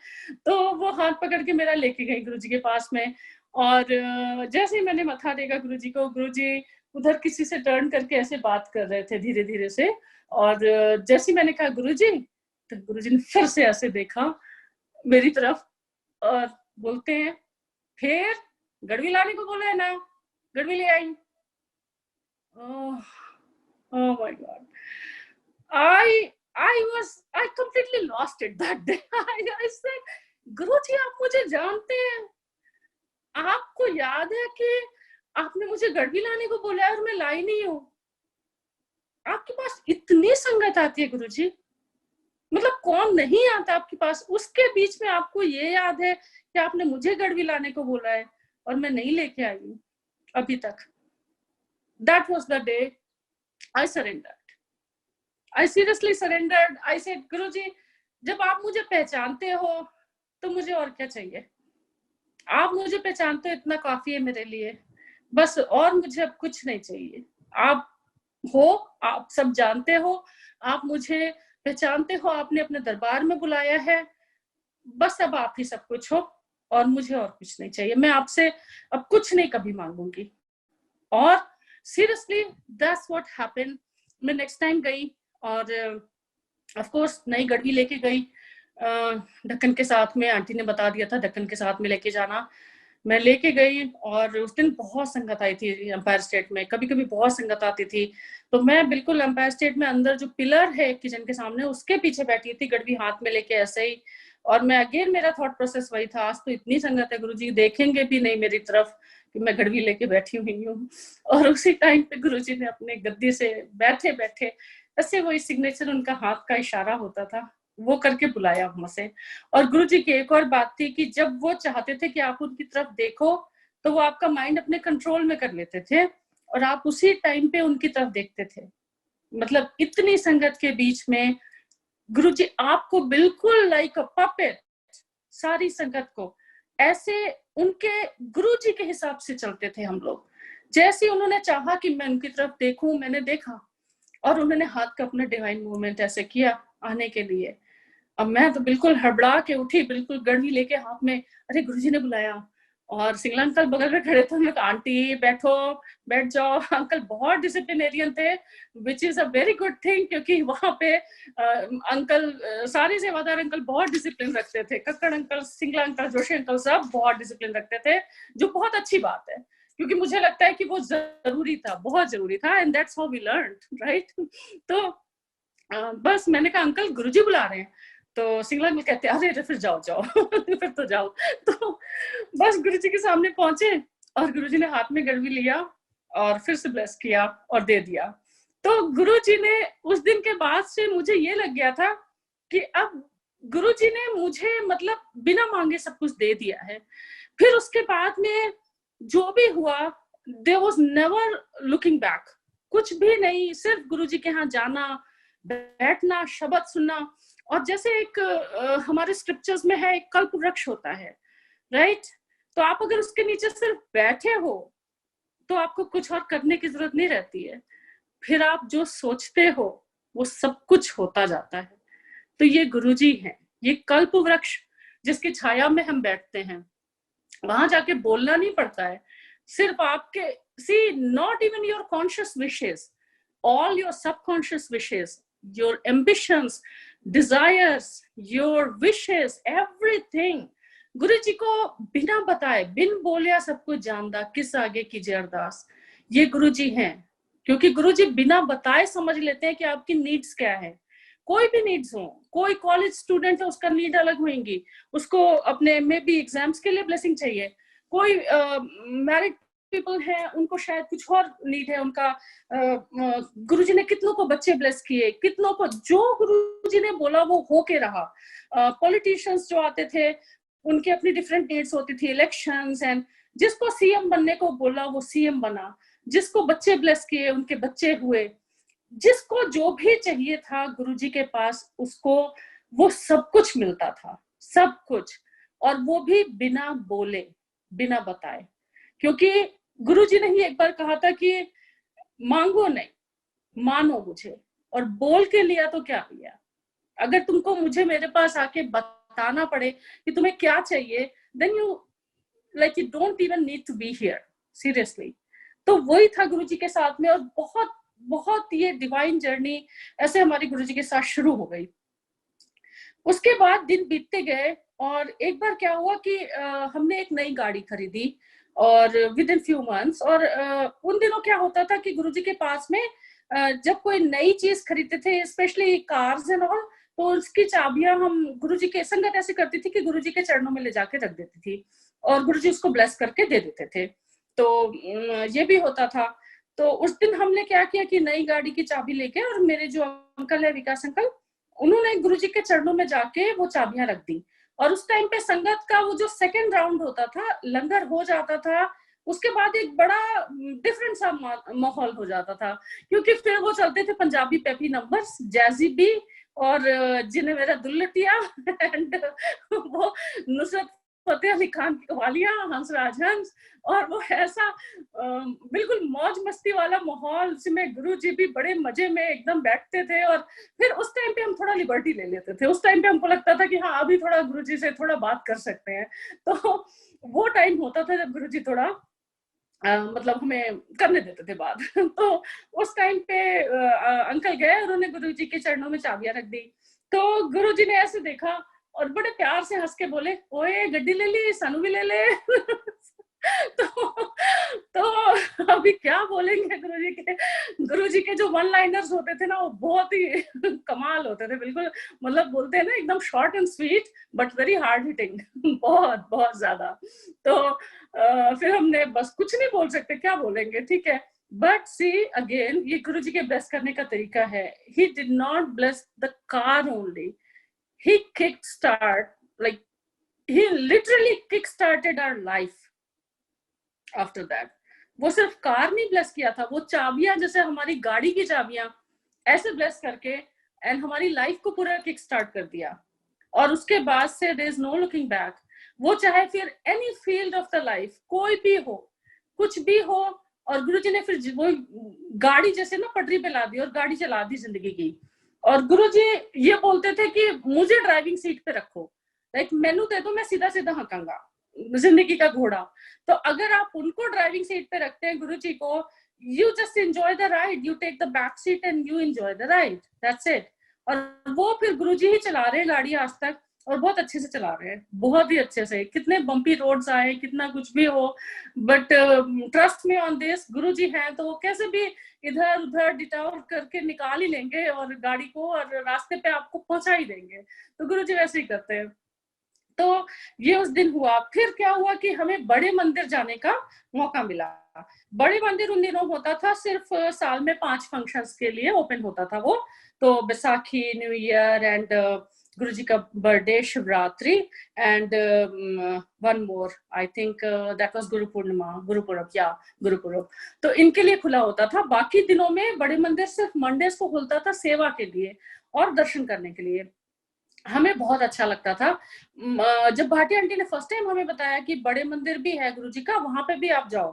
तो वो हाथ पकड़ के मेरा लेके गई गुरुजी के पास में, और जैसे ही मैंने मत्था टेका गुरुजी को, गुरुजी उधर किसी से टर्न करके ऐसे बात कर रहे थे धीरे धीरे से, और जैसे ही मैंने कहा गुरुजी, तो गुरुजी ने फिर से ऐसे देखा मेरी तरफ और बोलते हैं फिर गड़वी लाने को बोला है ना, गड़वी ले आई। Oh my God, I completely lost it that day. I said, गुरुजी आप मुझे जानते हैं, आपको याद है कि आपने मुझे गड़वी लाने को बोला है और मैं लाई नहीं हूँ। आपके पास इतनी संगत आती है गुरुजी, मतलब कौन नहीं आता आपके पास, उसके बीच में आपको ये याद है कि आपने मुझे गड़वी लाने को बोला है और मैं नहीं लेके आई हूँ अभी तक। That was the day I surrendered. I seriously surrendered. I said, गुरुजी जब आप मुझे पहचानते हो तो मुझे और क्या चाहिए, आप मुझे पहचानते हो इतना काफी है मेरे लिए, बस और मुझे अब कुछ नहीं चाहिए। आप हो, आप सब जानते हो, आप मुझे पहचानते हो, आपने अपने दरबार में बुलाया है, बस अब आप ही सब कुछ हो और मुझे और कुछ नहीं चाहिए। मैं आपसे अब कुछ नहीं कभी मांगूंगी। और सीरियसली दैट्स व्हाट हैपेंड। मैं नेक्स्ट टाइम गई और ऑफ कोर्स नई गड़वी लेके गई, ढक्कन के साथ में, आंटी ने बता दिया था ढक्कन के साथ में लेके जाना। मैं लेके गई और उस दिन बहुत संगत आई थी एम्पायर स्टेट में, कभी कभी बहुत संगत आती थी। तो मैं बिल्कुल एम्पायर स्टेट में अंदर जो पिलर है किचन के सामने उसके पीछे बैठी थी, गड़वी हाथ में लेके ऐसे ही। और मैं अगेन मेरा थॉट प्रोसेस वही था, आज तो इतनी संगत है गुरुजी देखेंगे भी नहीं मेरी तरफ कि मैं गड़वी लेके बैठी हुई हूँ। और उसी टाइम पे गुरुजी ने अपने गद्दी से बैठे बैठे ऐसे वही सिग्नेचर उनका हाथ का इशारा होता था, वो करके बुलाया हमसे। और गुरुजी की एक और बात थी कि जब वो चाहते थे कि आप उनकी तरफ देखो तो वो आपका माइंड अपने कंट्रोल में कर लेते थे और आप उसी टाइम पे उनकी तरफ देखते थे। मतलब इतनी संगत के बीच में गुरुजी आपको बिल्कुल लाइक अ पपेट, सारी संगत को ऐसे उनके गुरुजी के हिसाब से चलते थे हम लोग। जैसे उन्होंने चाहा कि मैं उनकी तरफ देखूं, मैंने देखा और उन्होंने हाथ का अपना डिवाइन मूवमेंट ऐसे किया आने के लिए। अब मैं तो बिल्कुल हड़बड़ा के उठी, बिल्कुल गड़वी लेके हाथ में, अरे गुरुजी ने बुलाया। और सिंगला अंकल बगल में खड़े थे, मैं कहा आंटी बैठो, बैठ जाओ। अंकल बहुत डिसिप्लिनेरियन थे, which is a very good thing, क्योंकि वहां पे अंकल सारे सेवादार अंकल बहुत डिसिप्लिन रखते थे। Kakkar uncle, Singla uncle, Joshi uncle सब बहुत डिसिप्लिन रखते थे, जो बहुत अच्छी बात है, क्योंकि मुझे लगता है कि वो जरूरी था, बहुत जरूरी था, and that's how we learn, right. तो बस मैंने कहा अंकल गुरुजी बुला रहे हैं। तो सिंगला अंकल कहते हैं अरे फिर जाओ जाओ फिर तो जाओ। तो बस गुरुजी के सामने पहुंचे और गुरुजी ने हाथ में गड़वी लिया और फिर से ब्लेस किया और दे दिया। तो गुरुजी ने उस दिन के बाद से मुझे ये लग गया था कि अब गुरुजी ने मुझे मतलब बिना मांगे सब कुछ दे दिया है। फिर उसके बाद में जो भी हुआ, there was never looking back, कुछ भी नहीं, सिर्फ गुरुजी के यहाँ जाना, बैठना, शब्द सुनना। और जैसे एक हमारे स्क्रिप्चर्स में है, एक कल्प वृक्ष होता है, राइट। तो आप अगर उसके नीचे सिर्फ बैठे हो तो आपको कुछ और करने की जरूरत नहीं रहती है, फिर आप जो सोचते हो वो सब कुछ होता जाता है। तो ये गुरुजी हैं, ये कल्प वृक्ष जिसकी छाया में हम बैठते हैं। वहां जाके बोलना नहीं पड़ता है, सिर्फ आपके see not even your conscious wishes, all your subconscious wishes, your ambitions, desires, your wishes, everything गुरु जी को बिना बताए, बिन बोलिया सब कुछ जानदा, किस आगे कीजिए अरदास। ये गुरु जी हैं, क्योंकि गुरु जी बिना बताए समझ लेते हैं कि आपकी नीड्स क्या है। कोई भी नीड्स हो, कोई कॉलेज स्टूडेंट है उसका नीड अलग होंगी, उसको अपने में भी एग्जाम्स के लिए ब्लेसिंग चाहिए। कोई मैरिड पीपल है, उनको शायद कुछ और नीड है उनका। गुरुजी ने कितनों को बच्चे ब्लेस किए, कितनों को जो गुरुजी ने बोला वो हो के रहा। पॉलिटिशियंस जो आते थे उनकी अपनी डिफरेंट नीड्स होती थी, इलेक्शंस, एंड जिसको सीएम बनने को बोला वो सीएम बना, जिसको बच्चे ब्लेस किए उनके बच्चे हुए, जिसको जो भी चाहिए था गुरुजी के पास उसको वो सब कुछ मिलता था, सब कुछ। और वो भी बिना बोले, बिना बताए, क्योंकि गुरुजी ने ही एक बार कहा था कि मांगो नहीं, मानो मुझे। और बोल के लिया तो क्या लिया, अगर तुमको मुझे मेरे पास आके बताना पड़े कि तुम्हें क्या चाहिए, then you like you don't even need to be here, seriously. तो वही था गुरुजी के साथ में, और बहुत बहुत ये डिवाइन जर्नी ऐसे हमारी गुरुजी के साथ शुरू हो गई। उसके बाद दिन बीतते गए और एक बार क्या हुआ कि हमने एक नई गाड़ी खरीदी और विद इन फ्यू मंथ्स। और उन दिनों क्या होता था कि गुरुजी के पास में जब कोई नई चीज खरीदते थे, स्पेशली कार्स एंड ऑल, तो उसकी चाबियां हम गुरुजी के संगत ऐसे करती थी कि गुरुजी के चरणों में ले जाके रख देती थी और गुरुजी उसको ब्लेस करके दे देते थे। तो ये भी होता था। तो उस दिन हमने क्या किया कि नई गाड़ी की चाबी लेके, और मेरे जो अंकल है विकास अंकल, उन्होंने गुरुजी के चरणों में जाके वो चाबियां रख दी। और उस टाइम पे संगत का वो जो सेकंड राउंड होता था, लंगर हो जाता था, उसके बाद एक बड़ा डिफरेंट सा माहौल हो जाता था, क्योंकि फिर वो चलते थे पंजाबी पेपी नंबर्स, जैजी बी और जिन्हें मेरा दुल्लटिया एंड वो नुसरत फतेह अली खान की कवालियां, हंसराज हंस, और वो ऐसा बिल्कुल मौज मस्ती वाला माहौल जिसमें गुरु जी भी बड़े मजे में एकदम बैठते थे। और फिर उस टाइम पे हम थोड़ा लिबर्टी ले लेते थे, उस टाइम पे हमको लगता था कि हाँ अभी थोड़ा गुरु जी से थोड़ा बात कर सकते हैं। तो वो टाइम होता था जब गुरु जी थोड़ा मतलब हमें करने देते थे बात। तो उस टाइम पे अंकल गए और उन्होंने गुरु जी के चरणों में चाबियां रख दी। तो गुरु जी ने ऐसे देखा और बड़े प्यार से हंस के बोले, ओए गड्डी ले ली, सानू भी ले ले। तो अभी क्या बोलेंगे गुरु जी के जो वन लाइनर्स होते थे ना, वो बहुत ही कमाल होते थे, बिल्कुल मतलब बोलते हैं ना एकदम short and sweet but very hard hitting, बहुत बहुत ज्यादा। तो फिर हमने बस कुछ नहीं बोल सकते, क्या बोलेंगे, ठीक है बट सी अगेन, ये गुरु जी के ब्लेस करने का तरीका है. He did not bless the car only, he kick start, like he literally kick started our life after that. वो सिर्फ कार नहीं ब्लेस किया था, वो चाबियां जैसे हमारी गाड़ी की चाबियां ऐसे ब्लेस करके एंड हमारी लाइफ को पूरा किक स्टार्ट कर दिया. और उसके बाद से there is no looking back. वो चाहे फिर any field of the life कोई भी हो, कुछ भी हो, और गुरुजी ने फिर वो गाड़ी जैसे ना पटरी पे ला दी और गाड़ी चला दी जिंदगी की. और गुरुजी ये बोलते थे कि मुझे ड्राइविंग सीट पे रखो, लाइक मेनू दे दो, मैं सीधा सीधा हकांगा जिंदगी का घोड़ा. तो अगर आप उनको ड्राइविंग सीट पे रखते हैं गुरुजी को, you just enjoy the ride, you take the back seat and you enjoy the ride, that's it. और वो फिर गुरुजी ही चला रहे हैं गाड़ी आज तक, और बहुत अच्छे से चला रहे हैं, बहुत ही अच्छे से. कितने बम्पी रोड्स आए, कितना कुछ भी हो, but trust me on this, Guruji हैं तो वो कैसे भी इधर उधर डिटाउर करके निकाल ही लेंगे और गाड़ी को, और रास्ते पे आपको पहुंचा ही देंगे. तो गुरुजी वैसे ही करते हैं. तो ये उस दिन हुआ. फिर क्या हुआ कि हमें बड़े मंदिर जाने का मौका मिला. बड़े मंदिर उन दिनों होता था सिर्फ साल में 5 फंक्शंस के लिए ओपन होता था वो. तो बैसाखी, न्यू ईयर एंड गुरुजी का birthday, Shivratri and one more, I think that was Guru Purnima, Gurpurab या गुरुपुरब. तो इनके लिए खुला होता था. बाकी दिनों में बड़े मंदिर सिर्फ मंडेज को खुलता था सेवा के लिए और दर्शन करने के लिए. हमें बहुत अच्छा लगता था. जब भाटी आंटी ने फर्स्ट टाइम हमें बताया कि बड़े मंदिर भी है गुरुजी का, वहां पे भी आप जाओ,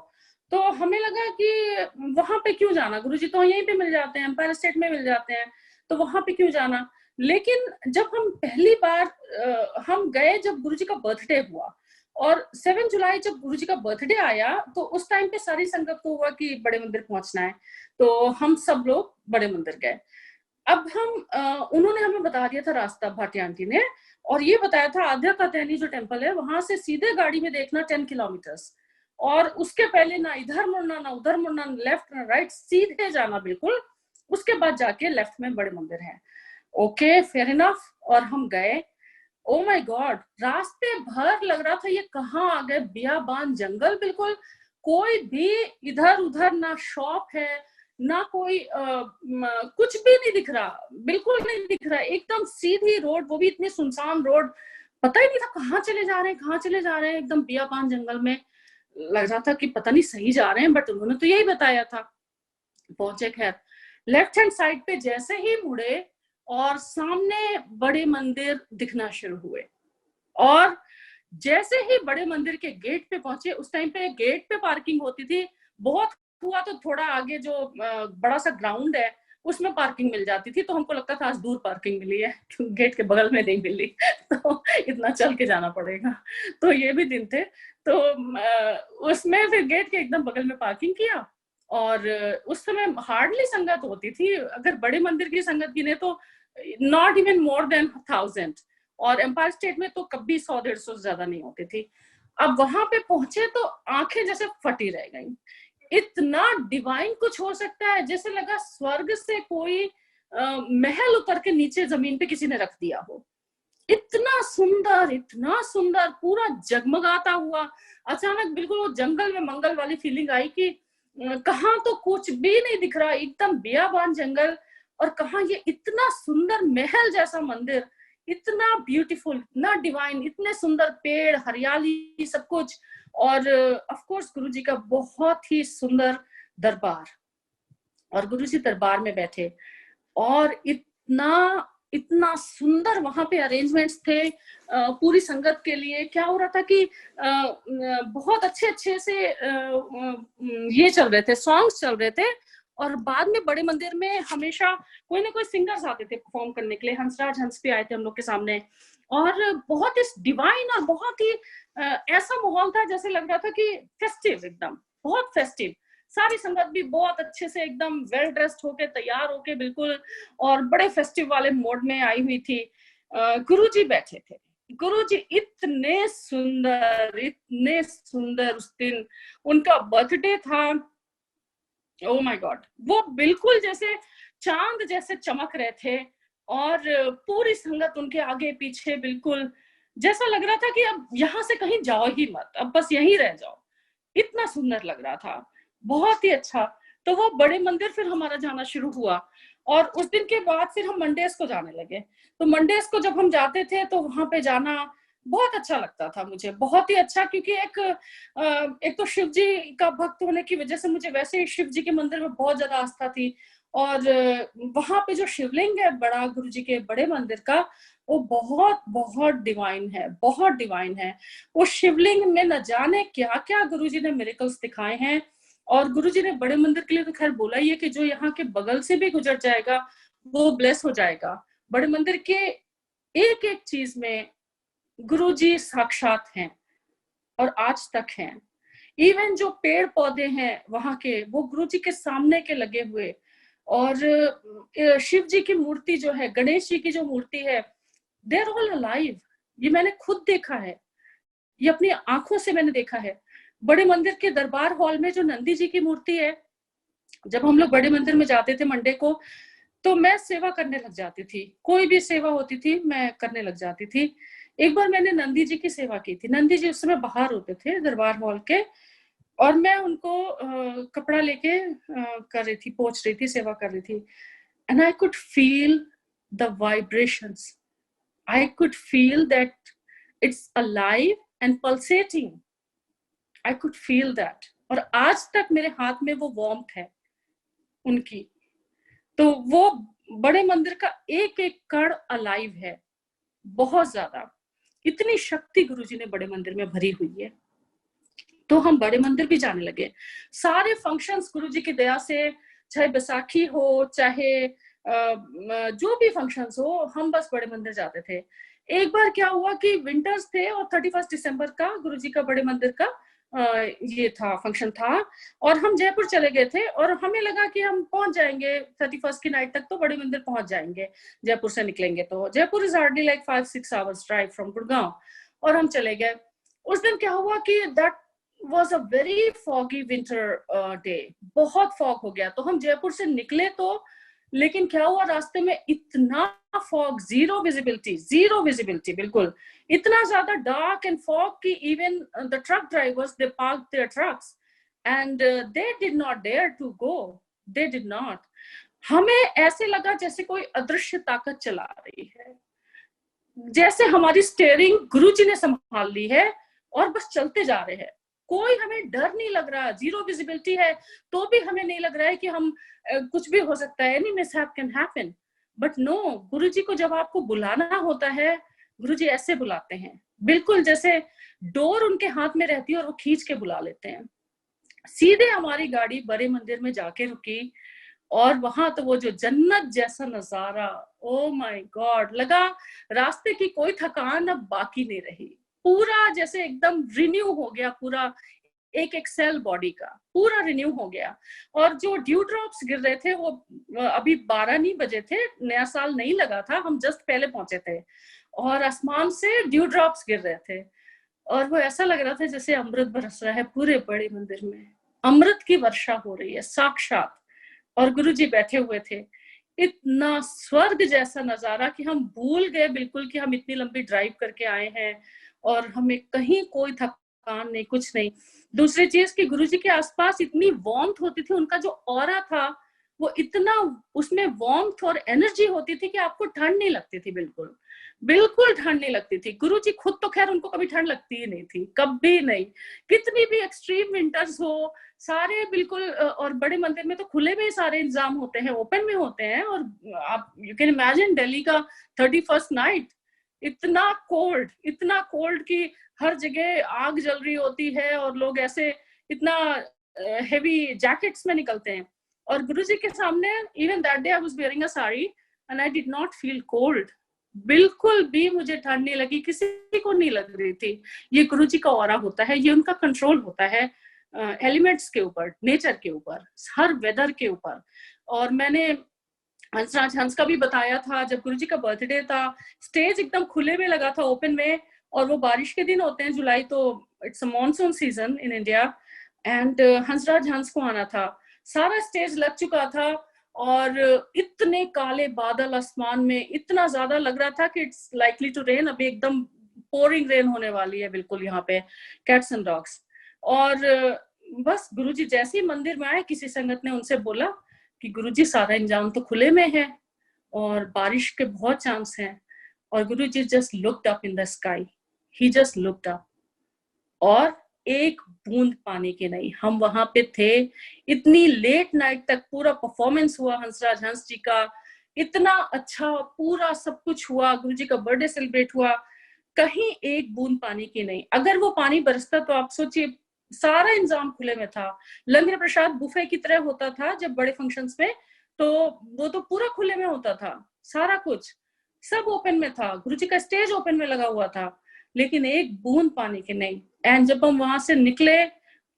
तो हमें लगा कि वहां पे क्यों जाना, गुरुजी तो यहीं पे मिल जाते हैं, एम्पायर स्टेट में मिल जाते हैं, तो वहां पे क्यों जाना. लेकिन जब हम पहली बार हम गए, जब गुरुजी का बर्थडे हुआ, और 7 जुलाई जब गुरुजी का बर्थडे आया, तो उस टाइम पे सारी संगत को हुआ कि बड़े मंदिर पहुंचना है, तो हम सब लोग बड़े मंदिर गए. अब हम उन्होंने हमें बता दिया था रास्ता, भाटी आंटी ने, और ये बताया था आद्या कात्यायनी जो टेम्पल है वहां से सीधे गाड़ी में देखना 10 किलोमीटर्स, और उसके पहले ना इधर मुड़ना ना उधर मुड़ना, लेफ्ट ना राइट, सीधे जाना बिल्कुल, उसके बाद जाके लेफ्ट में बड़े मंदिर है. Okay, fair enough. और हम गए. ओ माय गॉड, रास्ते भर लग रहा था ये कहाँ आ गए, बियाबान जंगल बिल्कुल, कोई भी इधर उधर ना शॉप है ना कोई कुछ भी नहीं दिख रहा, बिल्कुल नहीं दिख रहा, एकदम सीधी रोड, वो भी इतनी सुनसान रोड, पता ही नहीं था कहाँ चले जा रहे हैं, कहाँ चले जा रहे हैं. एकदम बियाबान जंगल में लग रहा था कि पता नहीं सही जा रहे हैं, बट उन्होंने तो यही बताया था. पहुंचे. खैर, लेफ्ट हैंड साइड पे जैसे ही मुड़े और सामने बड़े मंदिर दिखना शुरू हुए, और जैसे ही बड़े मंदिर के गेट पे पहुंचे, उस टाइम पे गेट पे पार्किंग होती थी, बहुत हुआ तो थोड़ा आगे जो बड़ा सा ग्राउंड है उसमें पार्किंग मिल जाती थी, तो हमको लगता था आज दूर पार्किंग मिली है, गेट के बगल में नहीं मिली, तो इतना चल के जाना पड़ेगा. तो ये भी दिन थे. तो उसमें फिर गेट के एकदम बगल में पार्किंग किया, और उस समय हार्डली संगत होती थी, अगर बड़े मंदिर की संगत गिने तो नॉट इवन मोर देन 1000, और एम्पायर स्टेट में तो कभी 100-150 से ज्यादा नहीं होती थी. अब वहां पे पहुंचे तो आंखें जैसे फटी रह गई. इतना डिवाइन कुछ हो सकता है, जैसे लगा स्वर्ग से कोई महल उतर के नीचे जमीन पे किसी ने रख दिया हो. इतना सुंदर पूरा जगमगाता हुआ. अचानक बिल्कुल वो जंगल में मंगल वाली फीलिंग आई कि कहाँ तो कुछ भी नहीं दिख रहा, एकदम बियाबान जंगल, और कहाँ ये इतना सुंदर महल जैसा मंदिर, इतना ब्यूटीफुल, इतना डिवाइन, इतने सुंदर पेड़, हरियाली, सब कुछ, और ऑफ कोर्स गुरुजी का बहुत ही सुंदर दरबार. और गुरुजी दरबार में बैठे, और इतना इतना सुंदर वहां पे अरेंजमेंट्स थे पूरी संगत के लिए. क्या हो रहा था कि बहुत अच्छे अच्छे से ये चल रहे थे, सॉन्ग्स चल रहे थे, और बाद में बड़े मंदिर में हमेशा कोई ना कोई सिंगर्स आते थे परफॉर्म करने के लिए. हंसराज हंस भी आए थे हम लोग के सामने, और बहुत ही डिवाइन और बहुत ही ऐसा माहौल था जैसे लग रहा था कि फेस्टिव, एकदम बहुत फेस्टिव. सारी संगत भी बहुत अच्छे से एकदम वेल ड्रेस्ड होके, तैयार होके बिल्कुल, और बड़े फेस्टिव वाले मोड में आई हुई थी. गुरुजी बैठे थे. गुरुजी इतने सुंदर उस दिन उनका बर्थडे था. ओ माय गॉड, वो बिल्कुल जैसे चांद जैसे चमक रहे थे, और पूरी संगत उनके आगे पीछे बिल्कुल जैसा लग रहा था कि अब यहाँ से कहीं जाओ ही मत, अब बस यहीं रह जाओ, इतना सुंदर लग रहा था, बहुत ही अच्छा. तो वो बड़े मंदिर फिर हमारा जाना शुरू हुआ। और उस दिन के बाद फिर हम मंडेज को जाने लगे। तो मंडेज को जब हम जाते थे तो वहां पे जाना बहुत अच्छा लगता था मुझे, बहुत ही अच्छा, क्योंकि एक तो शिव जी का भक्त होने की वजह से मुझे वैसे ही शिव जी के मंदिर में बहुत ज्यादा आस्था थी। और वहां पे जो शिवलिंग है बड़ा गुरु जी के बड़े मंदिर का, वो बहुत बहुत डिवाइन है, बहुत डिवाइन है। उस शिवलिंग में न जाने क्या क्या गुरु जी ने मिरेकल्स दिखाए हैं। और गुरु जी ने बड़े मंदिर के लिए तो खैर बोला ही है कि जो यहाँ के बगल से भी गुजर जाएगा वो ब्लेस हो जाएगा। बड़े मंदिर के एक एक चीज में गुरु जी साक्षात हैं और आज तक हैं। इवन जो पेड़ पौधे हैं वहां के, वो गुरु जी के सामने के लगे हुए। और शिव जी की मूर्ति जो है, गणेश जी की जो मूर्ति है, दे आर ऑल अलाइव। ये मैंने खुद देखा है, ये अपनी आंखों से मैंने देखा है। बड़े मंदिर के दरबार हॉल में जो नंदी जी की मूर्ति है, जब हम लोग बड़े मंदिर में जाते थे मंडे को, तो मैं सेवा करने लग जाती थी। कोई भी सेवा होती थी मैं करने लग जाती थी। एक बार मैंने नंदी जी की सेवा की थी। नंदी जी उस समय बाहर होते थे दरबार हॉल के, और मैं उनको कपड़ा लेके कर रही थी, पोंछ रही थी, सेवा कर रही थी। And I could feel the vibrations, I could feel that it's alive and pulsating, I could feel that. और आज तक मेरे हाथ में वो वार्मथ है उनकी। तो वो बड़े मंदिर का एक एक कण अलाइव है, बहुत ज्यादा। इतनी शक्ति गुरुजी ने बड़े मंदिर में भरी हुई है। तो हम बड़े मंदिर भी जाने लगे। सारे फंक्शंस गुरुजी की दया से, चाहे बैसाखी हो, चाहे जो भी फंक्शंस हो, हम बस बड़े मंदिर जाते थे। एक बार क्या हुआ कि विंटर्स थे और 31 दिसंबर का गुरुजी का बड़े मंदिर का ये था, फंक्शन था, और हम जयपुर चले गए थे। और हमें लगा कि हम पहुंच जाएंगे 31 की नाइट तक, तो बड़े मंदिर पहुंच जाएंगे जयपुर से निकलेंगे तो। Jaipur is hardly like 5-6 hours drive from Gurgaon. और हम चले गए। उस दिन क्या हुआ कि that was a very foggy winter day, बहुत फॉग हो गया। तो हम जयपुर से निकले तो, लेकिन क्या हुआ रास्ते में, इतना फॉग, जीरो विजिबिलिटी बिल्कुल, इतना ज्यादा डार्क एंड फॉग कि even the truck drivers, they park their trucks and they did not dare to go, they did not. हमें ऐसे लगा जैसे कोई अदृश्य ताकत चला रही है, जैसे हमारी स्टीयरिंग गुरुजी ने संभाल ली है और बस चलते जा रहे हैं। कोई हमें डर नहीं लग रहा, जीरो विजिबिलिटी है तो भी हमें नहीं लग रहा है कि हम कुछ भी हो सकता है, any mishap can happen. But no, Guruji को जब आपको बुलाना होता है, गुरुजी ऐसे बुलाते हैं, बिल्कुल जैसे डोर उनके हाथ में रहती है और वो खींच के बुला लेते हैं। सीधे हमारी गाड़ी बड़े मंदिर में जाके रुकी, और वहां तो वो जो जन्नत जैसा नजारा, ओ माय गॉड, लगा रास्ते की कोई थकान अब बाकी नहीं रही। पूरा जैसे एकदम रिन्यू हो गया, पूरा एक एक सेल बॉडी का पूरा रिन्यू हो गया। और जो ड्यू ड्रॉप्स गिर रहे थे, वो अभी 12 नहीं बजे थे, नया साल नहीं लगा था, हम जस्ट पहले पहुंचे थे, और आसमान से ड्यू ड्रॉप्स गिर रहे थे। और वो ऐसा लग रहा था जैसे अमृत बरस रहा है पूरे बड़े मंदिर में, अमृत की वर्षा हो रही है साक्षात। और गुरुजी बैठे हुए थे। इतना स्वर्ग जैसा नजारा कि हम भूल गए बिल्कुल कि हम इतनी लंबी ड्राइव करके आए हैं और हमें कहीं कोई थकान नहीं, कुछ नहीं। दूसरी चीज कि गुरुजी के आसपास इतनी वार्मथ होती थी, उनका जो ऑरा था वो इतना, उसमें वार्मथ और एनर्जी होती थी कि आपको ठंड नहीं लगती थी, बिल्कुल बिल्कुल ठंड नहीं लगती थी। गुरुजी खुद तो खैर उनको कभी ठंड लगती ही नहीं थी, कभी नहीं, कितनी भी एक्सट्रीम विंटर्स हो, सारे बिल्कुल। और बड़े मंदिर में तो खुले में सारे इंतजाम होते हैं, ओपन में होते हैं। और आप यू कैन इमेजिन दिल्ली का 31st नाइट, इतना कोल्ड कि हर जगह आग जल रही होती है और लोग ऐसे इतना हेवी जैकेट्स में निकलते हैं। और गुरुजी के सामने, even that day I was wearing a sari and I did not feel cold, बिल्कुल भी मुझे ठंड नहीं लगी, किसी को नहीं लग रही थी। ये गुरुजी का ऑरा होता है, ये उनका कंट्रोल होता है एलिमेंट्स के ऊपर, नेचर के ऊपर, हर वेदर के ऊपर। और मैंने हंसराज हंस का भी बताया था, जब गुरुजी का बर्थडे था, स्टेज एकदम खुले में लगा था, ओपन में, और वो बारिश के दिन होते हैं जुलाई, तो it's a monsoon season in India, and Hansraj Hans को आना था। सारा स्टेज लग चुका था और इतने काले बादल आसमान में, इतना ज्यादा लग रहा था कि इट्स लाइकली टू रेन, अभी एकदम पोरिंग रेन होने वाली है बिल्कुल यहाँ पे कैट्स एंड डॉग्स। और बस गुरुजी जैसे ही मंदिर में आए, किसी संगत ने उनसे बोला कि गुरुजी सारा इंतजाम तो खुले में है और बारिश के बहुत चांस हैं, और Guruji just looked up in the sky, he just looked up, और एक बूंद पानी की नहीं। हम वहां पे थे इतनी लेट नाइट तक, पूरा परफॉर्मेंस हुआ हंसराज हंस जी का, इतना अच्छा पूरा सब कुछ हुआ, गुरुजी का बर्थडे सेलिब्रेट हुआ, कहीं एक बूंद पानी की नहीं। अगर वो पानी बरसता तो आप सोचिए, सारा इंतजाम खुले में था, लंगर प्रसाद बुफे की तरह होता था जब बड़े फंक्शंस में, तो वो तो पूरा खुले में होता था, सारा कुछ सब ओपन में था, गुरुजी का स्टेज ओपन में लगा हुआ था, लेकिन एक बूंद पानी की नहीं। एंड जब हम वहां से निकले,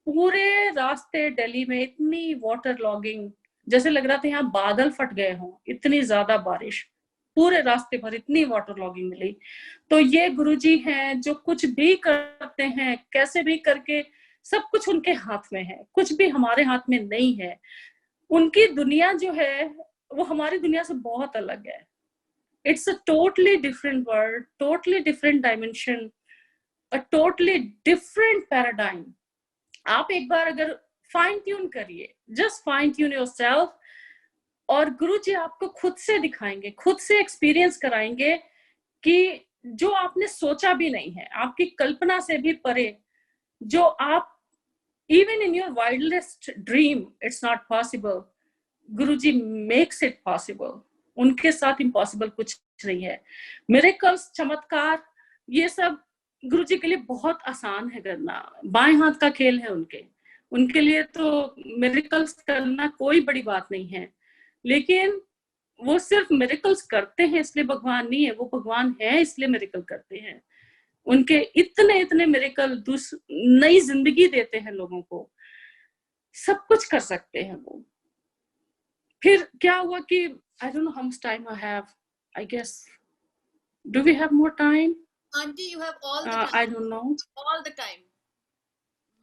पूरे रास्ते दिल्ली में इतनी वाटर लॉगिंग, जैसे लग रहा था यहाँ बादल फट गए हों, इतनी ज्यादा बारिश, पूरे रास्ते भर इतनी वाटर लॉगिंग मिली। तो ये गुरुजी हैं जो कुछ भी करते हैं, कैसे भी करके, सब कुछ उनके हाथ में है, कुछ भी हमारे हाथ में नहीं है। उनकी दुनिया जो है वो हमारी दुनिया से बहुत अलग है। It's a totally different world, totally different dimension, a totally different paradigm. आप एक बार अगर फाइन ट्यून करिए, जस्ट फाइन ट्यून योरसेल्फ, और गुरुजी आपको खुद से दिखाएंगे, खुद से एक्सपीरियंस कराएंगे कि जो आपने सोचा भी नहीं है, आपकी कल्पना से भी परे, जो आप even in your wildest dream it's not possible, Guruji makes it possible. उनके साथ इम्पॉसिबल कुछ नहीं है। मिरेकल्स, चमत्कार, ये सब गुरुजी के लिए बहुत आसान है करना, बाएं हाथ का खेल है उनके, उनके लिए तो मिरेकल्स करना कोई बड़ी बात नहीं है। लेकिन वो सिर्फ मिरेकल्स करते हैं इसलिए भगवान नहीं है, वो भगवान है इसलिए मिरेकल करते हैं। उनके इतने इतने मिरेकल, नई जिंदगी देते हैं लोगों को, सब कुछ कर सकते हैं वो। फिर क्या हुआ कि I don't know how much time I have. I guess, do we have more time? Auntie, you have all the time. I don't know. All the time.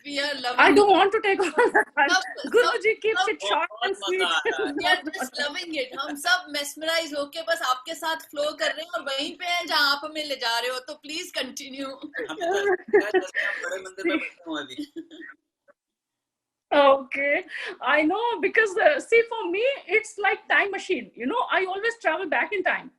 We are loving I don't it. want to take all the time. Guruji keeps it short and sweet. We are just loving it. हम सब mesmerize होके बस आपके साथ flow कर रहे हैं और वहीं पे हैं जहाँ आप हमें ले जा रहे हो, तो please continue. बड़े मंदिर में बैठे हूँ अभी. Okay, I know, because see, for me it's like time machine, you know, I always travel back in time.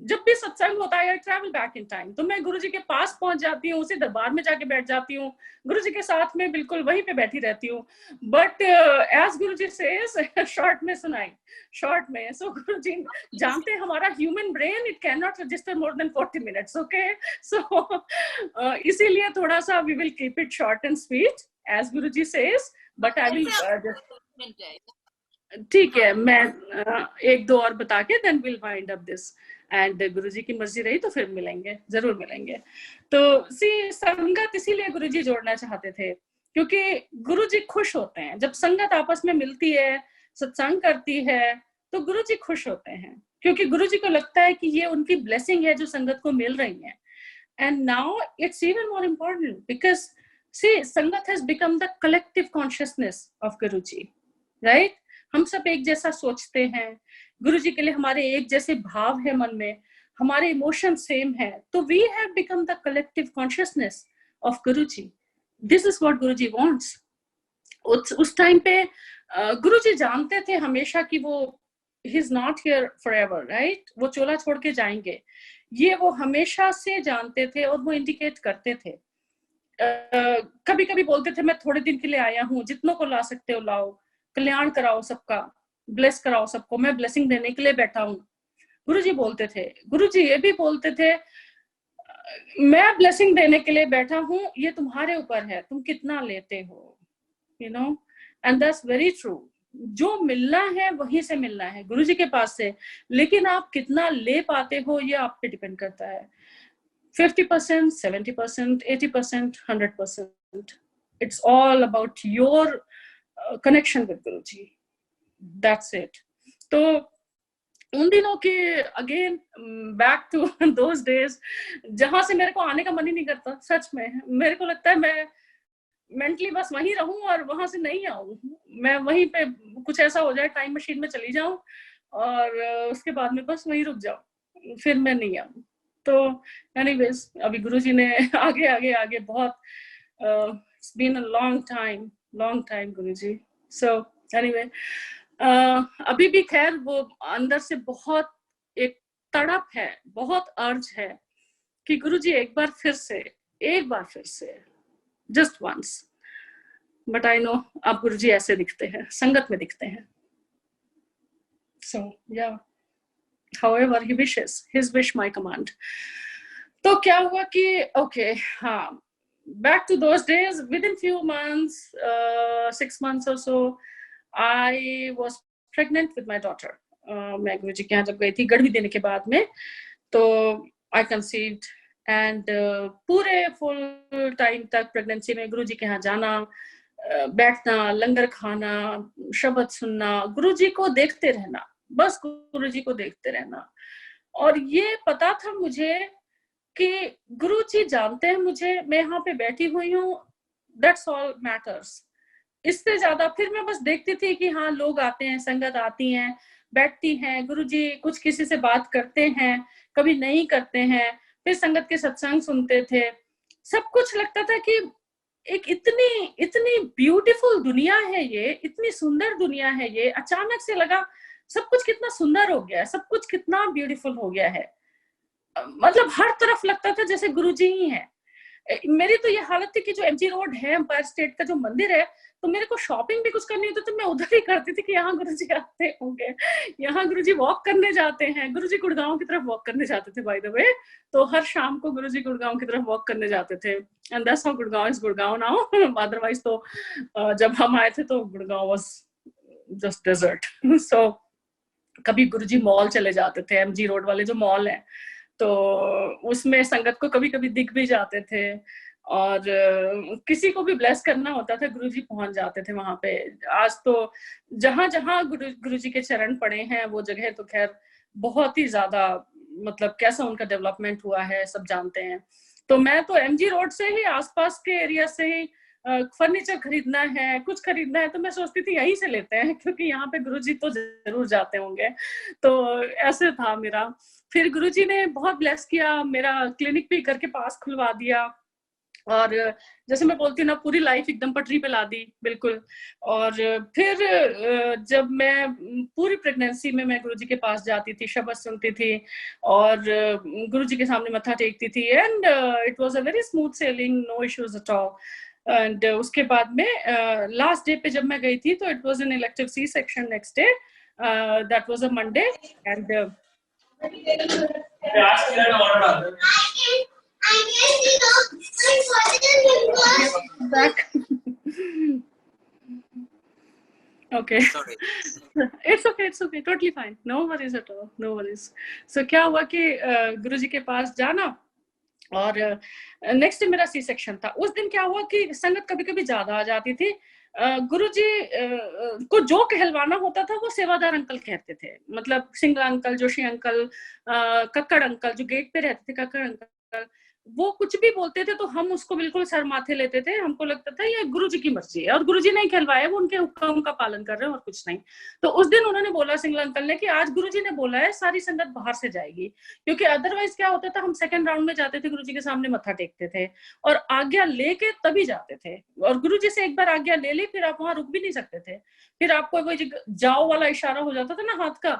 जब भी सत्संग होता है, ट्रैवल बैक इन टाइम, तो मैं गुरुजी के पास पहुंच जाती हूँ, उसी दरबार में जाके बैठ जाती हूँ, गुरुजी के साथ में बिल्कुल वहीं पे बैठी रहती हूँ। But as Guruji says, short में सुनाई, शॉर्ट में, सो गुरुजी जानते हैं हमारा human brain it can not register more than 40 minutes, okay, so इसीलिए थोड़ा सा we will keep it short and sweet as Guruji says, but I will, ठीक है, मैं एक दो और बता के then will wind up this, and Guruji की मर्जी रही तो फिर मिलेंगे, जरूर मिलेंगे। तो सी, संगत इसीलिए गुरुजी जोड़ना चाहते थे क्योंकि गुरुजी खुश होते हैं जब संगत आपस में मिलती है, सत्संग करती है, तो गुरुजी खुश होते हैं क्योंकि गुरुजी को लगता है कि ये उनकी ब्लेसिंग है जो संगत को मिल रही है। And now it's even more important because see, sangat has become the collective consciousness of Guruji, right? हम सब एक जैसा सोचते हैं, गुरुजी के लिए हमारे एक जैसे भाव है मन में, हमारे इमोशन सेम है, तो we have become the collective consciousness of Guruji. This is what Guruji wants. उस टाइम पे गुरुजी जानते थे हमेशा कि वो he is not here forever, right? वो चोला छोड़ के जाएंगे, ये वो हमेशा से जानते थे और वो इंडिकेट करते थे। कभी कभी बोलते थे मैं थोड़े दिन के लिए आया हूँ, जितनों को ला सकते हो लाओ, कल्याण कराओ सबका, ब्लेस कराओ सबको, मैं ब्लेसिंग देने के लिए बैठा हूँ, गुरुजी बोलते थे। गुरुजी ये भी बोलते थे मैं ब्लेसिंग देने के लिए बैठा हूँ, ये तुम्हारे ऊपर है, तुम कितना लेते हो, you know, and that's very true. जो मिलना है वहीं से मिलना है, गुरुजी के पास से, लेकिन आप कितना ले पाते हो ये आप पे डिपेंड करता है। 50%, 70%, 80%, 100%. It's all about your connection with Guruji. That's it. तो उन दिनों के again back to those days जहां से मेरे को आने का मन ही नहीं करता, सच में मेरे को लगता है मैं मेंटली बस वहीं रहूं और वहां से नहीं आऊं, मैं वहीं पे कुछ ऐसा हो जाए टाइम मशीन में चली जाऊं और उसके बाद में बस वहीं रुक जाऊं, फिर मैं नहीं आऊं। तो एनीवेज अभी गुरुजी ने आगे आगे आगे बहुत, it's been a long time, long time Guruji. So anyway, अभी भी खैर वो अंदर से बहुत एक तड़प है, बहुत अर्ज है कि गुरुजी एक बार फिर से, just once. But I know अब गुरुजी ऐसे दिखते हैं, संगत में दिखते हैं। सो या however he wishes, his wish my command. तो क्या हुआ कि ओके, हाँ, back to those days, within few months, 6 months or so, I was pregnant with my daughter. मैं गुरुजी के यहाँ जब गई थी गड़वी देने के बाद में, तो I conceived and पूरे full time तक प्रेगनेंसी में गुरुजी के यहाँ जाना, बैठना, लंगर खाना, शब्द सुनना, गुरुजी को देखते रहना, बस गुरुजी को देखते रहना। और ये पता था मुझे कि गुरुजी जानते हैं मुझे, मैं यहाँ पे बैठी हुई हूँ, that's all matters। इससे ज्यादा फिर मैं बस देखती थी कि हाँ लोग आते हैं, संगत आती हैं, बैठती हैं, गुरुजी कुछ किसी से बात करते हैं, कभी नहीं करते हैं, फिर संगत के सत्संग सुनते थे। सब कुछ लगता था कि एक इतनी ब्यूटीफुल दुनिया है ये, इतनी सुंदर दुनिया है ये। अचानक से लगा सब कुछ कितना सुंदर हो गया है, सब कुछ कितना ब्यूटीफुल हो गया है। मतलब हर तरफ लगता था जैसे गुरुजी ही है। मेरी तो ये हालत थी कि जो एमजी रोड है, एम्पायर स्टेट का जो मंदिर है, तो मेरे को शॉपिंग भी कुछ करनी होती तो मैं उधर ही करती थी कि यहाँ गुरुजी आते होंगे, यहाँ गुरुजी वॉक करने जाते हैं। गुरुजी गुड़गांव की तरफ वॉक करने जाते थे बाय द वे, तो हर शाम को गुरुजी गुड़गांव की तरफ वॉक करने जाते थे। And that's how Gurgaon is Gurgaon now. Otherwise तो जब हम आए थे तो गुड़गांव वाज जस्ट डेजर्ट। सो कभी गुरुजी मॉल चले जाते थे, एमजी रोड वाले जो मॉल है, तो उसमें संगत को कभी कभी दिख भी जाते थे। और किसी को भी ब्लेस करना होता था, गुरुजी पहुंच जाते थे वहां पे। आज तो जहां जहां गुरुजी के चरण पड़े हैं वो जगह तो खैर बहुत ही ज्यादा, मतलब कैसा उनका डेवलपमेंट हुआ है सब जानते हैं। तो मैं तो एमजी रोड से ही, आसपास के एरिया से ही फर्नीचर खरीदना है, कुछ खरीदना है, तो मैं सोचती थी यहीं से लेते हैं, क्योंकि यहाँ पे गुरुजी तो जरूर जाते होंगे। तो ऐसे था मेरा। फिर गुरुजी ने बहुत ब्लेस किया, मेरा क्लिनिक भी घर के पास खुलवा दिया, और जैसे मैं बोलती हूँ ना, पूरी लाइफ एकदम पटरी पे ला दी बिल्कुल। और फिर जब मैं पूरी प्रेगनेंसी में मैं गुरुजी के पास जाती थी, शब्द सुनती थी और गुरुजी के सामने मत्था टेकती थी, and it was a very smooth sailing, no issues at all. And उसके बाद में लास्ट डे पे जब मैं गई थी, तो it was an elective C section next day, that was a Monday. And back. Okay. Sorry. It's okay, totally fine, no worries at all, no worries. So क्या हुआ कि गुरुजी के पास जाना, और नेक्स्ट मेरा सी सेक्शन था। उस दिन क्या हुआ कि संगत कभी कभी ज्यादा आ जाती थी। गुरुजी को जो कहलवाना होता था वो सेवादार अंकल कहते थे, मतलब Singla uncle, Joshi uncle, Kakkar uncle जो गेट पे रहते थे, कक्कड़ अंकल, वो कुछ भी बोलते थे तो हम उसको बिल्कुल सर माथे लेते थे। हमको लगता था ये गुरुजी की मर्जी है और गुरुजी नहीं कहलवाया, वो उनके हुक्म का पालन कर रहे हैं और कुछ नहीं। तो उस दिन उन्होंने बोला, सिंगला अंकल ने, कि आज गुरुजी ने बोला है सारी संगत बाहर से जाएगी, क्योंकि अदरवाइज क्या होता था, हम सेकंड राउंड में जाते थे, गुरुजी के सामने मत्था टेकते थे और आज्ञा लेके तभी जाते थे। और गुरुजी से एक बार आज्ञा ले ली, फिर आप वहां रुक भी नहीं सकते थे। फिर आपको कोई जाओ वाला इशारा हो जाता था ना हाथ का,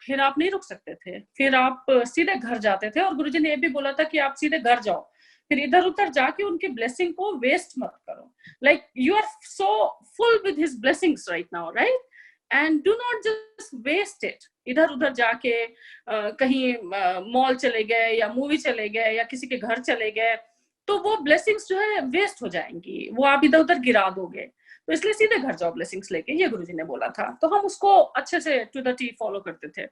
फिर आप नहीं रुक सकते थे, फिर आप सीधे घर जाते थे। और गुरुजी ने ये भी बोला था कि आप सीधे घर जाओ, फिर इधर उधर जाके उनके ब्लेसिंग को वेस्ट मत करो। Like you are so full with his blessings right now, right, and do not just waste it. इधर उधर जाके कहीं मॉल चले गए या मूवी चले गए या किसी के घर चले गए, तो वो ब्लेसिंग्स जो है वेस्ट हो जाएंगी, वो आप इधर उधर गिरा दोगे। तो इसलिए सीधे घर जाओ ब्लेसिंग्स लेके, ये गुरुजी ने बोला था। तो हम उसको अच्छे से टू द टी फॉलो करते थे।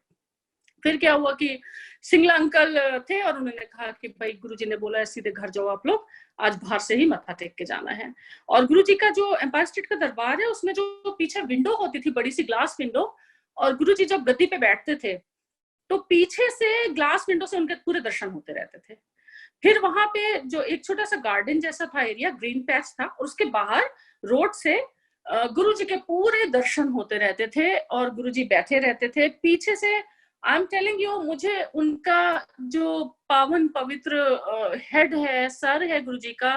फिर क्या हुआ कि सिंगला अंकल थे और उन्होंने कहा कि भाई गुरुजी ने बोला है सीधे घर जाओ आप लोग, आज बाहर से ही मत्था टेक के जाना है। और गुरुजी का जो एम्पायर स्टेट का दरबार है, उसमें जो पीछे विंडो होती थी, बड़ी सी ग्लास विंडो, और गुरुजी जब गद्दी पे बैठते थे तो पीछे से ग्लास विंडो से उनके पूरे दर्शन होते रहते थे। फिर वहां पे जो एक छोटा सा गार्डन जैसा था एरिया, ग्रीन पैच था, और उसके बाहर रोड से गुरुजी के पूरे दर्शन होते रहते थे और गुरुजी बैठे रहते थे। पीछे से आई एम टेलिंग यू, मुझे उनका जो पावन पवित्र हेड है, सर है गुरुजी का,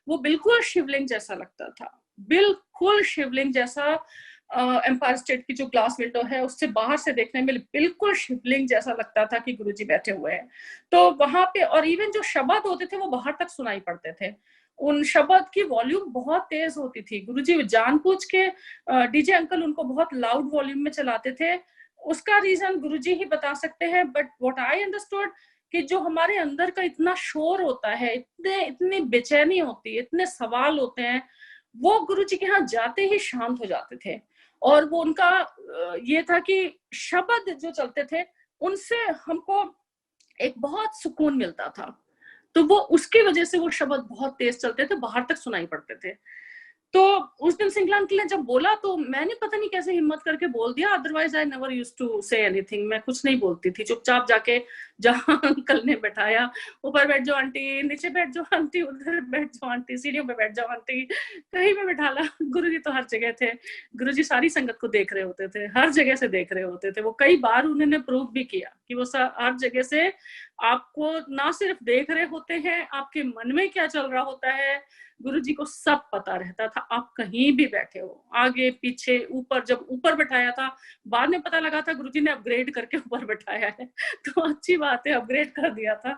वो बिल्कुल शिवलिंग जैसा लगता था। बिल्कुल शिवलिंग जैसा, एम्पायर स्टेट की जो ग्लास विंडो है उससे बाहर से देखने में बिल्कुल शिवलिंग जैसा लगता था कि गुरुजी बैठे हुए हैं। तो वहां पे, और इवन जो शब्द होते थे वो बाहर तक सुनाई पड़ते थे, उन शब्द की वॉल्यूम बहुत तेज होती थी। गुरुजी जानबूझ के, डीजे अंकल उनको बहुत लाउड वॉल्यूम में चलाते थे, उसका रीजन गुरुजी ही बता सकते हैं। बट व्हाट आई अंडरस्टूड कि जो हमारे अंदर का इतना शोर होता है, इतनी बेचैनी होती है, इतने सवाल होते हैं, वो गुरुजी के यहाँ जाते ही शांत हो जाते थे। और वो उनका ये था कि शब्द जो चलते थे उनसे हमको एक बहुत सुकून मिलता था। तो वो उसकी वजह से वो शब्द बहुत तेज चलते थे, बाहर तक सुनाई पड़ते थे। तो उस दिन सिंगला अंकल ने जब बोला तो मैंने पता नहीं कैसे हिम्मत करके बोल दिया, otherwise I never used to say anything. मैं कुछ नहीं बोलती थी, चुपचाप जाके जहां अंकल ने बैठाया, ऊपर बैठ जाओ आंटी, नीचे बैठ जाओ आंटी, उधर बैठ जाओ आंटी, सीढ़ियों पे बैठ जाओ आंटी, कहीं पे बैठा ला। गुरुजी तो हर जगह थे, गुरुजी सारी संगत को देख रहे होते थे, हर जगह से देख रहे होते थे। वो कई बार उन्होंने प्रूव भी किया कि वो हर जगह से आपको ना सिर्फ देख रहे होते हैं, आपके मन में क्या चल रहा होता है गुरुजी को सब पता रहता था। आप कहीं भी बैठे हो, आगे पीछे ऊपर, जब ऊपर बैठाया था बाद में पता लगा था गुरुजी ने अपग्रेड करके ऊपर बैठाया है, तो अच्छी बात है, अपग्रेड कर दिया था।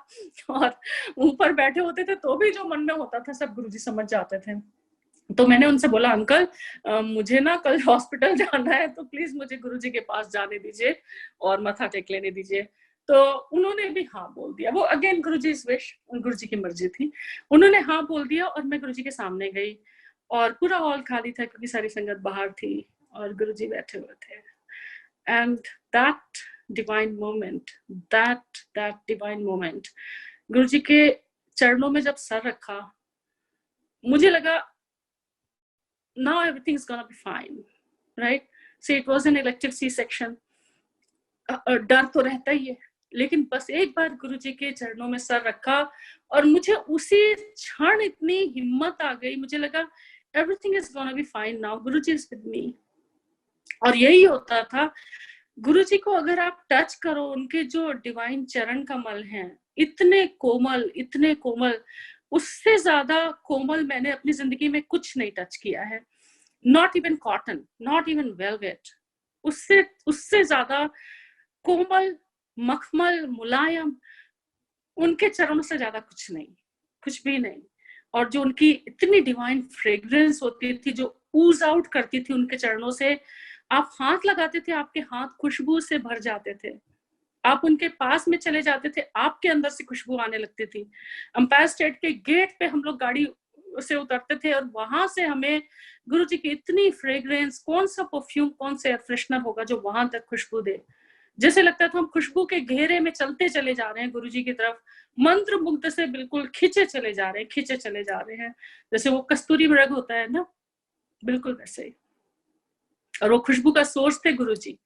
और ऊपर बैठे होते थे तो भी जो मन में होता था सब गुरुजी समझ जाते थे। तो मैंने उनसे बोला, अंकल मुझे ना कल हॉस्पिटल जाना है, तो प्लीज मुझे गुरुजी के पास जाने दीजिए और मत्था टेक लेने दीजिए। तो उन्होंने भी हाँ बोल दिया। वो अगेन गुरुजी इज विश, गुरुजी की मर्जी थी। उन्होंने हाँ बोल दिया और मैं गुरुजी के सामने गई और पूरा हॉल खाली था क्योंकि सारी संगत बाहर थी और गुरुजी बैठे हुए थे। And that divine moment, that divine moment, Guruji के चरणों में जब सर रखा, मुझे लगा now everything is gonna be fine, right? See, it was an elective C-section. डर तो रहता ही है, लेकिन बस एक बार गुरुजी के चरणों में सर रखा और मुझे उसी क्षण इतनी हिम्मत आ गई, मुझे लगा everything is gonna be fine now, Guruji is with me। और यही होता था, गुरुजी को अगर आप टच करो, उनके जो डिवाइन चरण कमल हैं, इतने कोमल, इतने कोमल, उससे ज्यादा कोमल मैंने अपनी जिंदगी में कुछ नहीं टच किया है। Not even cotton, not even velvet, उससे ज्यादा कोमल, मखमल, मुलायम, उनके चरणों से ज्यादा कुछ नहीं, कुछ भी नहीं। और जो उनकी इतनी डिवाइन फ्रेग्रेंस होती थी जो ऊज आउट करती थी उनके चरणों से, आप हाथ लगाते थे, आपके हाथ खुशबू से भर जाते थे। आप उनके पास में चले जाते थे, आपके अंदर से खुशबू आने लगती थी। एम्पायर स्टेट के गेट पे हम लोग गाड़ी से उतरते थे और वहां से हमें गुरुजी की इतनी फ्रेग्रेंस, कौन सा परफ्यूम, कौन सा एयर फ्रेशनर होगा जो वहां तक खुशबू दे, जैसे लगता था हम खुशबू के घेरे में चलते चले जा रहे हैं गुरुजी की तरफ, मंत्र मुग्ध से बिल्कुल खींचे चले जा रहे हैं, खींचे चले जा रहे हैं, जैसे वो कस्तूरी मृग होता है ना, बिल्कुल वैसे ही। और वो खुशबू का सोर्स थे गुरुजी।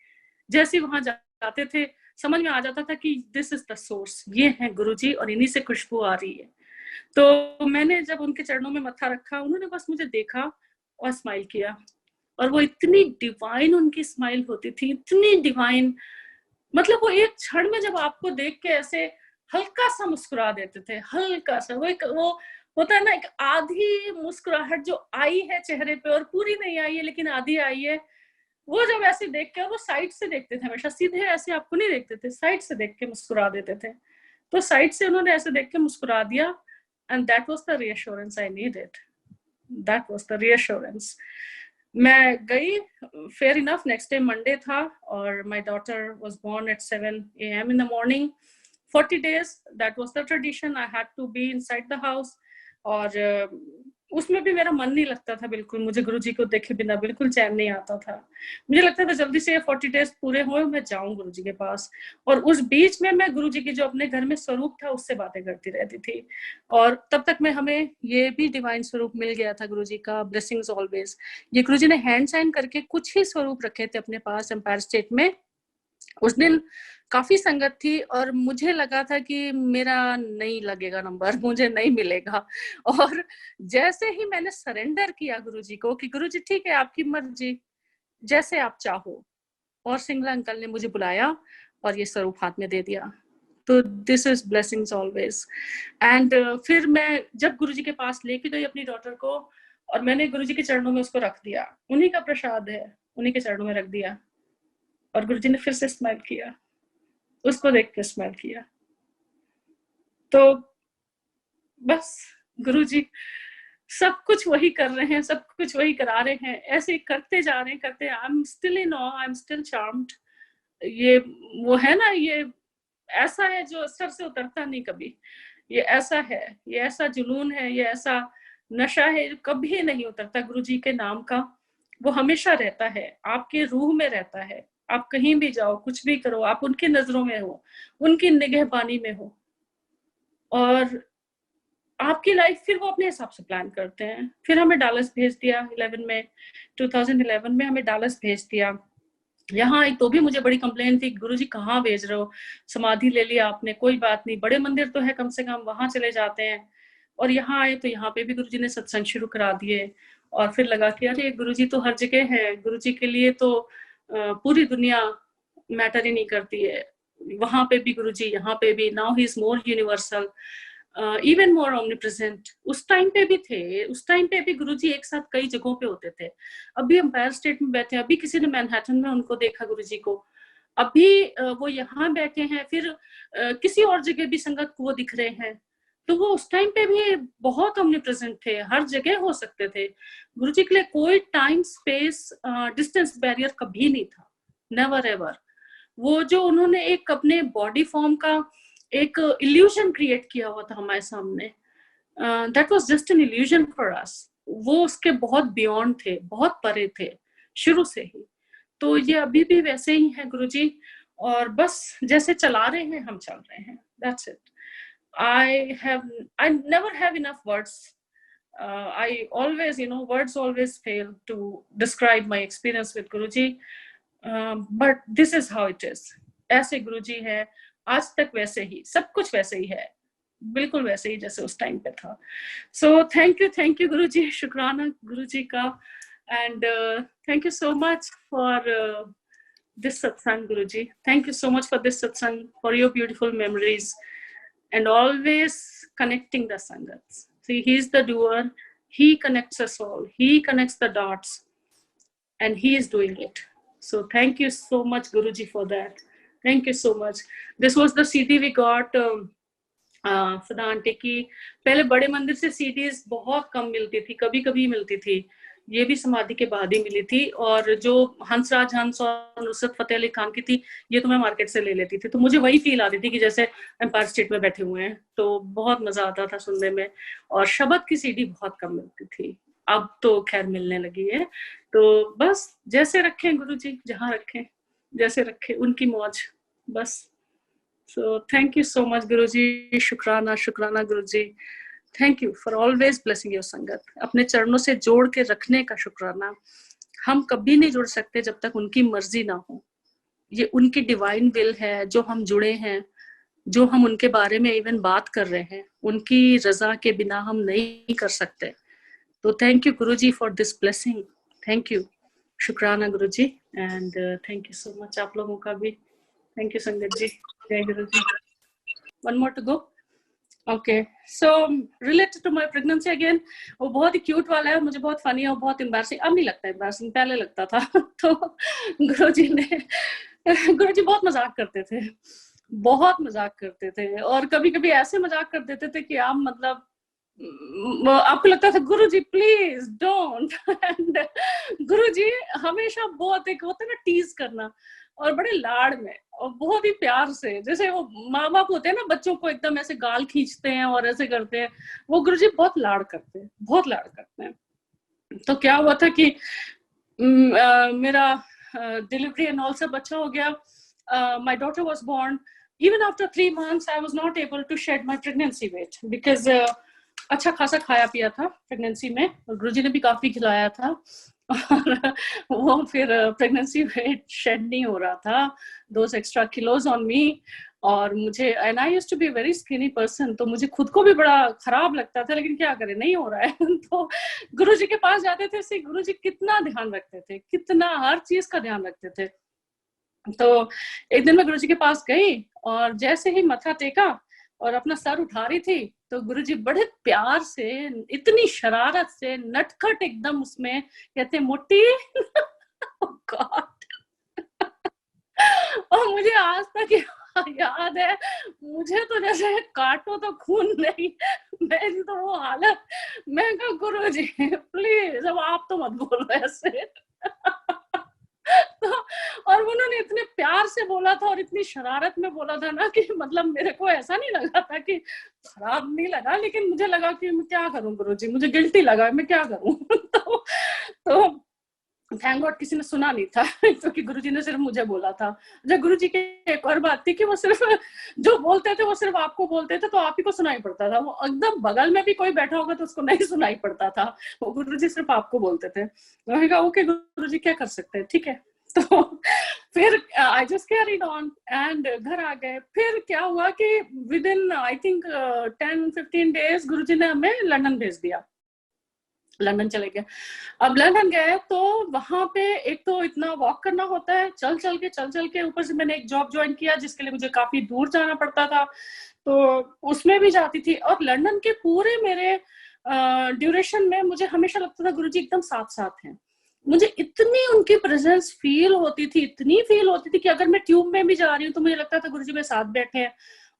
जैसे वहां जाते थे समझ में आ जाता था कि दिस इज द सोर्स, ये है गुरुजी और इन्हीं से खुशबू आ रही है। तो मैंने जब उनके चरणों में मत्था रखा, उन्होंने बस मुझे देखा और स्माइल किया, और वो इतनी डिवाइन उनकी स्माइल होती थी, इतनी डिवाइन, मतलब वो एक क्षण में जब आपको देख के ऐसे हल्का सा मुस्कुरा देते थे, हल्का सा, वो होता है ना एक आधी मुस्कुराहट जो आई है चेहरे पे और पूरी नहीं आई है लेकिन आधी आई है, वो जब ऐसे देख के, वो साइड से देखते थे हमेशा, सीधे ऐसे आपको नहीं देखते थे, साइड से देख के मुस्कुरा देते थे। तो साइड से उन्होंने ऐसे देख के मुस्कुरा दिया and that was the reassurance I needed, that was the reassurance. मैं गई, fair enough next day Monday था और my daughter was born at 7 AM in the morning. 40 days that was the tradition, I had to be inside the house. और उसमें भी मेरा मन नहीं लगता था बिल्कुल, मुझे गुरुजी को देखे बिना बिल्कुल चैन नहीं आता था। मुझे लगता था जल्दी से 40 days पूरे हुए, मैं जाऊं गुरुजी के पास। और उस बीच में मैं गुरुजी की जो अपने घर में स्वरूप था उससे बातें करती रहती थी। और तब तक में हमें ये भी डिवाइन स्वरूप मिल गया था गुरुजी का, ब्लेसिंग्स ऑलवेज। ये गुरुजी ने हैंड साइन करके कुछ ही स्वरूप रखे थे अपने पास एम्पायर स्टेट में। उस दिन काफी संगत थी और मुझे लगा था कि मेरा नहीं लगेगा नंबर, मुझे नहीं मिलेगा। और जैसे ही मैंने सरेंडर किया गुरुजी को कि गुरुजी ठीक है आपकी मर्जी, जैसे आप चाहो, और सिंगला अंकल ने मुझे बुलाया और ये स्वरूप हाथ में दे दिया। तो this is blessings always. And फिर मैं जब गुरुजी के पास लेके गई अपनी डॉटर को और मैंने गुरुजी के चरणों में उसको रख दिया, उन्हीं का प्रसाद है, उन्हीं के चरणों में रख दिया। और गुरुजी ने फिर से स्माइल किया, उसको देख के स्माइल किया। तो बस गुरुजी सब कुछ वही कर रहे हैं, सब कुछ वही करा रहे हैं, ऐसे करते जा रहे हैं, करते। I am still in awe, I am still charmed. ये वो है ना, ये ऐसा है जो सर से उतरता नहीं कभी। ये ऐसा है, ये ऐसा जुनून है, ये ऐसा नशा है जो कभी नहीं उतरता गुरुजी के नाम का। वो हमेशा रहता है, आपके रूह में रहता है। आप कहीं भी जाओ, कुछ भी करो, आप उनकी नजरों में हो, उनकी निगहबानी में हो, और आपकी लाइफ फिर वो अपने हिसाब से प्लान करते हैं। फिर हमें डालस भेज दिया 2011 में हमें डालस भेज दिया। यहाँ आई तो भी मुझे बड़ी कंप्लेन थी, गुरुजी कहाँ भेज रहे हो, समाधि ले लिया आपने, कोई बात नहीं, बड़े मंदिर तो है कम से कम, वहां चले जाते हैं। और यहाँ आए तो यहाँ पे भी गुरुजी ने सत्संग शुरू करा दिए। और फिर लगा कि अरे गुरुजी तो हर जगह है, गुरुजी के लिए तो पूरी दुनिया मैटर ही नहीं करती है। वहां पे भी गुरुजी, यहाँ पे भी। Now he is more universal, even more omnipresent। उस टाइम पे भी थे, उस टाइम पे भी गुरुजी एक साथ कई जगहों पे होते थे। अभी एम्पायर स्टेट में बैठे हैं, अभी किसी ने मैनहट्टन में उनको देखा गुरुजी को, अभी वो यहाँ बैठे हैं, फिर किसी और जगह भी संगत को वो दिख रहे हैं। तो वो उस टाइम पे भी बहुत omnipresent थे, हर जगह हो सकते थे। गुरुजी के लिए कोई टाइम स्पेस डिस्टेंस बैरियर कभी नहीं था, नेवर एवर। वो जो उन्होंने एक अपने बॉडी फॉर्म का एक इल्यूजन क्रिएट किया हुआ था हमारे सामने, that was just an illusion for us. वो उसके बहुत बियॉन्ड थे, बहुत परे थे शुरू से ही। तो ये अभी भी वैसे ही है गुरुजी, और बस जैसे चला रहे हैं हम चल रहे हैं, that's it. I never have enough words. I always, words always fail to describe my experience with Guruji, but this is how it is. ऐसे गुरुजी है आज तक, वैसे ही सब कुछ वैसे ही है, बिल्कुल वैसे ही जैसे उस टाइम पे था। सो थैंक यू गुरुजी, शुक्राना गुरुजी का। And thank you so much for this satsang Guruji, thank you so much for this satsang, for your beautiful memories and always connecting the sangats. See, he's the doer, he connects us all, he connects the dots, and he is doing it. So thank you so much Guruji for that, thank you so much. This was the CD we got for the auntie की। पहले बड़े मंदिर से CDs बहुत कम मिलती थी, कभी कभी मिलती थी, ये भी समाधि के बाद ही मिली थी। और जो हंसराज हंस और नुसरत फतेह अली खान की थी, ये तो मैं मार्केट से ले लेती थी। तो मुझे वही फील आती थी कि जैसे एम्पायर स्टेट में बैठे हुए हैं, तो बहुत मजा आता था सुनने में। और शबद की CD बहुत कम मिलती थी, अब तो खैर मिलने लगी है। तो बस जैसे रखें गुरुजी, जहाँ रखें, जैसे रखें, उनकी मौज बस। So thank you so much Guruji, शुक्राना शुक्राना Guruji, thank you for always blessing your sangat. अपने चरणों से जोड़ के रखने का शुक्राना। हम कभी नहीं जुड़ सकते जब तक उनकी मर्जी ना हो। ये उनकी डिवाइन विल है जो हम जुड़े हैं, जो हम उनके बारे में इवन बात कर रहे हैं, उनकी रजा के बिना हम नहीं कर सकते। तो thank you Guruji for this blessing, thank you, शुक्राना Guruji. And thank you so much आप लोगों का भी, थैंक यू संगत जी, जय Guruji. One more to go. Okay, so related to my pregnancy again, वो बहुत ही क्यूट वाला है, मुझे बहुत फनी और बहुत एम्बैरसिंग, अब नहीं लगता एम्बैरसिंग, पहले लगता था। तो गुरुजी बहुत मजाक करते थे, बहुत मजाक करते थे, और कभी कभी ऐसे मजाक कर देते थे कि आप मतलब आपको लगता था गुरुजी प्लीज डोंट। एंड गुरुजी हमेशा बहुत एक होता है ना टीज करना, और बड़े लाड़ में और बहुत ही प्यार से, जैसे वो माँ बाप होते हैं ना, बच्चों को एकदम ऐसे गाल खींचते हैं और ऐसे करते हैं, वो गुरुजी बहुत लाड़ करते हैं, बहुत लाड़ करते हैं। तो क्या हुआ था कि मेरा डिलीवरी एंड ऑल सब अच्छा हो गया, my daughter was born. Even after 3 months I was not able to shed my pregnancy weight, because अच्छा खासा खाया पिया था प्रेगनेंसी में, और गुरुजी ने भी काफी खिलाया था, और वो फिर प्रेगनेंसी वेट शेड नहीं हो रहा था, 2 extra kilos ऑन मी। और मुझे, and I used to be very skinny person, तो मुझे खुद को भी बड़ा खराब लगता था, लेकिन क्या करें, नहीं हो रहा है। तो गुरुजी के पास जाते थे, गुरुजी कितना ध्यान रखते थे, कितना हर चीज का ध्यान रखते थे। तो एक दिन मैं गुरुजी के पास गई, और जैसे ही मत्था टेका और अपना सर उठा रही थी, तो गुरुजी बड़े प्यार से, इतनी शरारत से, नटखट एकदम उसमें, कहते मोटी गॉड। और मुझे आज तक याद है, मुझे तो जैसे काटो तो खून नहीं, मेरी तो वो हालत। मैं कहा गुरुजी प्लीज अब आप तो मत बोलो ऐसे। तो और उन्होंने इतने प्यार से बोला था और इतनी शरारत में बोला था ना कि मतलब मेरे को ऐसा नहीं लगा था कि खराब नहीं लगा, लेकिन मुझे लगा कि मैं क्या करूं गुरुजी, मुझे गिल्टी लगा, मैं क्या करूं। तो थैंक गॉड किसी ने सुना नहीं था, क्योंकि गुरुजी ने सिर्फ मुझे बोला था। अच्छा, गुरुजी की एक और बात थी कि वो सिर्फ जो बोलते थे वो सिर्फ आपको बोलते थे, तो आप ही को सुनाई पड़ता था। वो एकदम बगल में भी कोई बैठा होगा तो उसको नहीं सुनाई पड़ता था, वो गुरुजी सिर्फ आपको बोलते थे। मैंने कहा ओके गुरुजी क्या कर सकते हैं, ठीक है। तो फिर I just carried on and घर आ गए। फिर क्या हुआ कि within I think 10-15 days Guruji ने हमें लंदन भेज दिया, लंदन चले गए। अब लंदन गए तो वहां पे एक तो इतना वॉक करना होता है, चल चल के, ऊपर से मैंने एक जॉब ज्वाइन किया जिसके लिए मुझे काफी दूर जाना पड़ता था, तो उसमें भी जाती थी। और लंदन के पूरे मेरे ड्यूरेशन में मुझे हमेशा लगता था गुरुजी एकदम साथ साथ हैं। मुझे इतनी उनकी प्रेजेंस फील होती थी, इतनी फील होती थी कि अगर मैं ट्यूब में भी जा रही हूँ तो मुझे लगता था गुरुजी मेरे साथ बैठे हैं।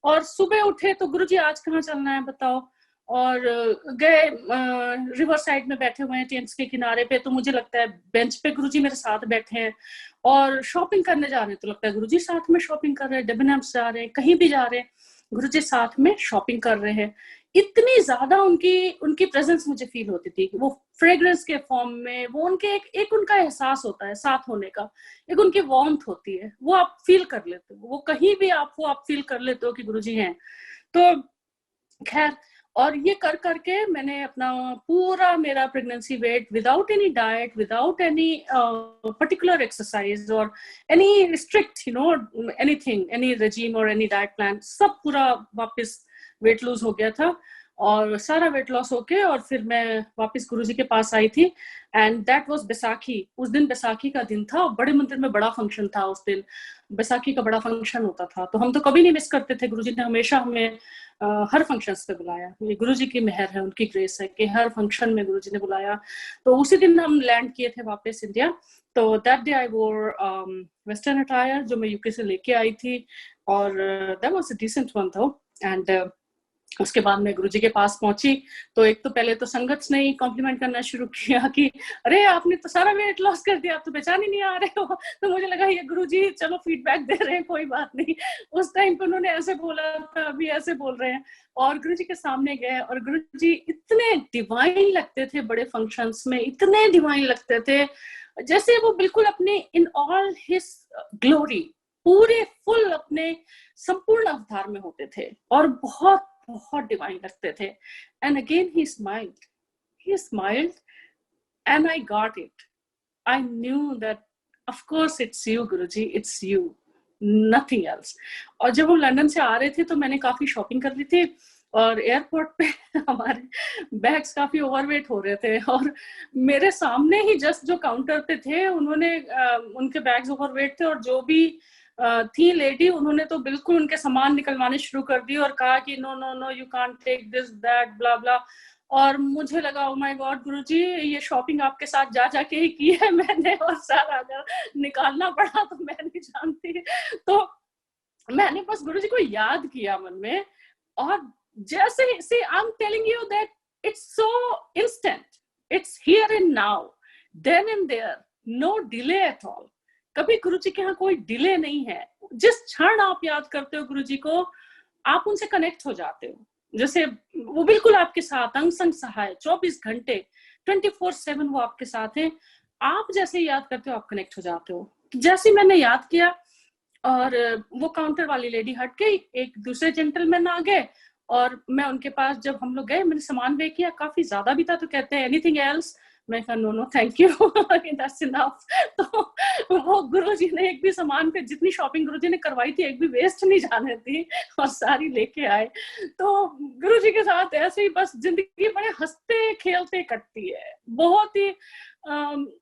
और सुबह उठे तो गुरुजी आज कहाँ चलना है बताओ, और गए रिवर साइड में बैठे हुए हैं टेंट्स के किनारे पे, तो मुझे लगता है बेंच पे गुरुजी मेरे साथ बैठे हैं। और शॉपिंग करने जा रहे हैं तो लगता है गुरुजी साथ में शॉपिंग कर रहे हैं, डेबनम्स जा रहे हैं, कहीं भी जा रहे हैं गुरुजी साथ में शॉपिंग कर रहे हैं। इतनी ज्यादा उनकी प्रेजेंस मुझे फील होती थी, वो फ्रेग्रेंस के फॉर्म में, वो उनके एक उनका एहसास होता है साथ होने का, एक उनकी वार्मथ होती है, वो आप फील कर लेते हो, वो कहीं भी आप फील कर लेते हो कि गुरुजी हैं। तो खैर, और ये कर करके मैंने अपना पूरा मेरा pregnancy weight without any diet, without any particular exercise और any strict anything, any regime और एनी डाइट प्लान, सब पूरा वापस वेट लूज हो गया था। और सारा वेट लॉस होके और फिर मैं वापस गुरुजी के पास आई थी। And that was Baisakhi. उस दिन बैसाखी का दिन था, बड़े मंदिर में बड़ा फंक्शन था उस दिन, बैसाखी का बड़ा फंक्शन होता था, तो हम तो कभी नहीं मिस करते थे। गुरुजी ने हमेशा हमें हर फंक्शन पे बुलाया। ये गुरुजी की मेहर है, उनकी ग्रेस है कि हर फंक्शन में गुरुजी ने बुलाया। तो उसी दिन हम लैंड किए थे वापस इंडिया। तो दैट डे आई वोर वेस्टर्न अटायर जो मैं यूके से लेके आई थी, और that was a decent one था। एंड उसके बाद मैं गुरुजी के पास पहुंची तो एक तो पहले तो संगत ने ही कॉम्प्लीमेंट करना शुरू किया कि अरे आपने तो सारा वेट लॉस कर दिया, आप तो पहचान ही नहीं आ रहे हो। तो मुझे लगा ये गुरुजी चलो फीडबैक दे रहे हैं, कोई बात नहीं। उस टाइम पे उन्होंने ऐसे बोला था, अभी ऐसे बोल रहे हैं। और गुरुजी के सामने गए और गुरुजी इतने डिवाइन लगते थे, बड़े फंक्शंस में इतने डिवाइन लगते थे, जैसे वो बिल्कुल अपने इन ऑल हिज ग्लोरी, पूरे फुल अपने संपूर्ण अवतार में होते थे और बहुत बहुत डिवाइन लगते थे। And again he smiled and I got it. I knew that of course it's you Guruji, it's you, nothing else. और जब वो लंदन से आ रहे थे तो मैंने काफी शॉपिंग कर ली थी, और एयरपोर्ट पे हमारे बैग्स काफी ओवरवेट हो रहे थे, और मेरे सामने ही जस्ट जो काउंटर पे थे उन्होंने उनके बैग्स ओवरवेट थे, और जो भी थी लेडी उन्होंने तो बिल्कुल उनके सामान निकलवाने शुरू कर दिए और कहा कि no no no you can't take this that blah blah. और मुझे लगा ओ माय गॉड गुरुजी, ये शॉपिंग आपके साथ जा जाके ही की है मैंने, और सारा अगर निकालना पड़ा तो मैं नहीं जानती। तो मैंने बस गुरुजी को याद किया मन में, और जैसे see I am telling you that it's so instant, it's here and now, then and there, no delay at all. कभी गुरुजी के यहाँ कोई डिले नहीं है। जिस क्षण आप याद करते हो गुरुजी को, आप उनसे कनेक्ट हो जाते हो, जैसे वो बिल्कुल आपके साथ अंग संग सहाय 24 घंटे 24/7 वो आपके साथ हैं। आप जैसे याद करते हो आप कनेक्ट हो जाते हो। जैसे मैंने याद किया और वो काउंटर वाली लेडी हट गई, एक दूसरे जेंटलमैन आ गए, और मैं उनके पास जब हम लोग गए मैंने सामान वे किया, काफी ज्यादा भी था, तो कहते हैं एनीथिंग एल्स। मैं कहा no no thank you, that's enough. तो वो गुरुजी ने एक भी सामान पे जितनी शॉपिंग गुरुजी ने करवाई थी एक भी वेस्ट नहीं जाने दी, और सारी लेके आए। तो गुरुजी के साथ ऐसे ही बस जिंदगी बड़े हंसते खेलते कटती है। बहुत ही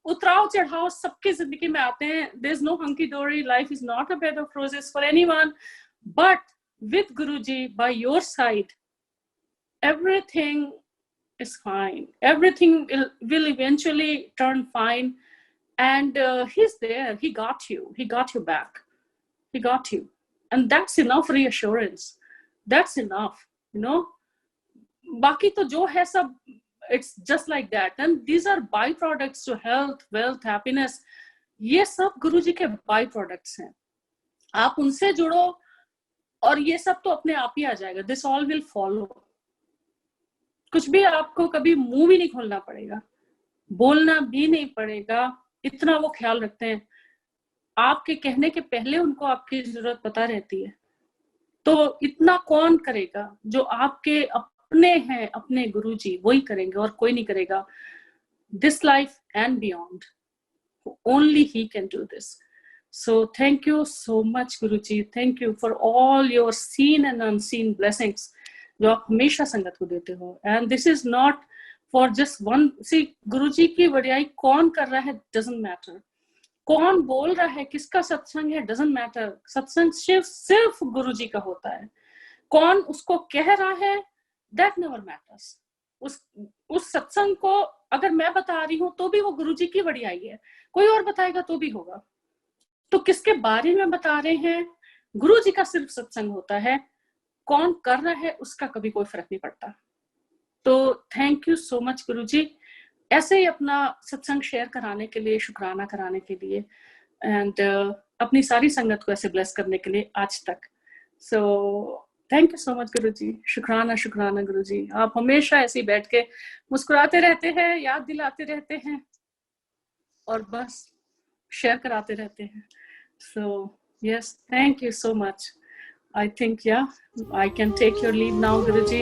उतराव चढ़ाव सबके जिंदगी में आते हैं। देयर इज नो हंकी डोरी, life is not a bed of roses for anyone, but with Guruji by your side, everything is fine. Everything will eventually turn fine. And he's there. He got you. He got you back. He got you. And that's enough reassurance. That's enough, you know. Baki to jo hai sab, it's just like that. And these are byproducts to health, wealth, happiness. ये सब गुरुजी के byproducts हैं. आप उनसे जुड़ो और ये सब तो अपने आप ही आ जाएगा. This all will follow. कुछ भी आपको कभी मुंह भी नहीं खोलना पड़ेगा, बोलना भी नहीं पड़ेगा. इतना वो ख्याल रखते हैं. आपके कहने के पहले उनको आपकी जरूरत पता रहती है. तो इतना कौन करेगा? जो आपके अपने हैं, अपने गुरुजी, वही करेंगे और कोई नहीं करेगा. This life and beyond, only he can do this. So thank you so much, Guruji. Thank you for all your seen and unseen blessings जो आप हमेशा संगत को देते हो. And this is not for just one. See, गुरुजी की वडियाई कौन कर रहा है doesn't matter. कौन बोल रहा है, किसका सत्संग है doesn't matter. सत्संग सिर्फ गुरुजी का होता है. कौन उसको कह रहा है that never matters. उस सत्संग को अगर मैं बता रही हूँ तो भी वो गुरुजी की वडियाई है, कोई और बताएगा तो भी होगा. तो किसके बारे में बता रहे हैं? गुरुजी का सिर्फ सत्संग होता है. कौन कर रहा है उसका कभी कोई फर्क नहीं पड़ता. तो थैंक यू सो मच गुरुजी, ऐसे ही अपना सत्संग शेयर कराने के लिए, शुक्राना कराने के लिए, एंड अपनी सारी संगत को ऐसे ब्लेस करने के लिए आज तक. So thank you so much Guruji. शुक्राना शुक्राना गुरुजी. आप हमेशा ऐसे ही बैठ के मुस्कुराते रहते हैं, याद दिलाते रहते हैं और बस शेयर कराते रहते हैं. So yes, thank you so much. I think, yeah, I can take your leave now, Guruji.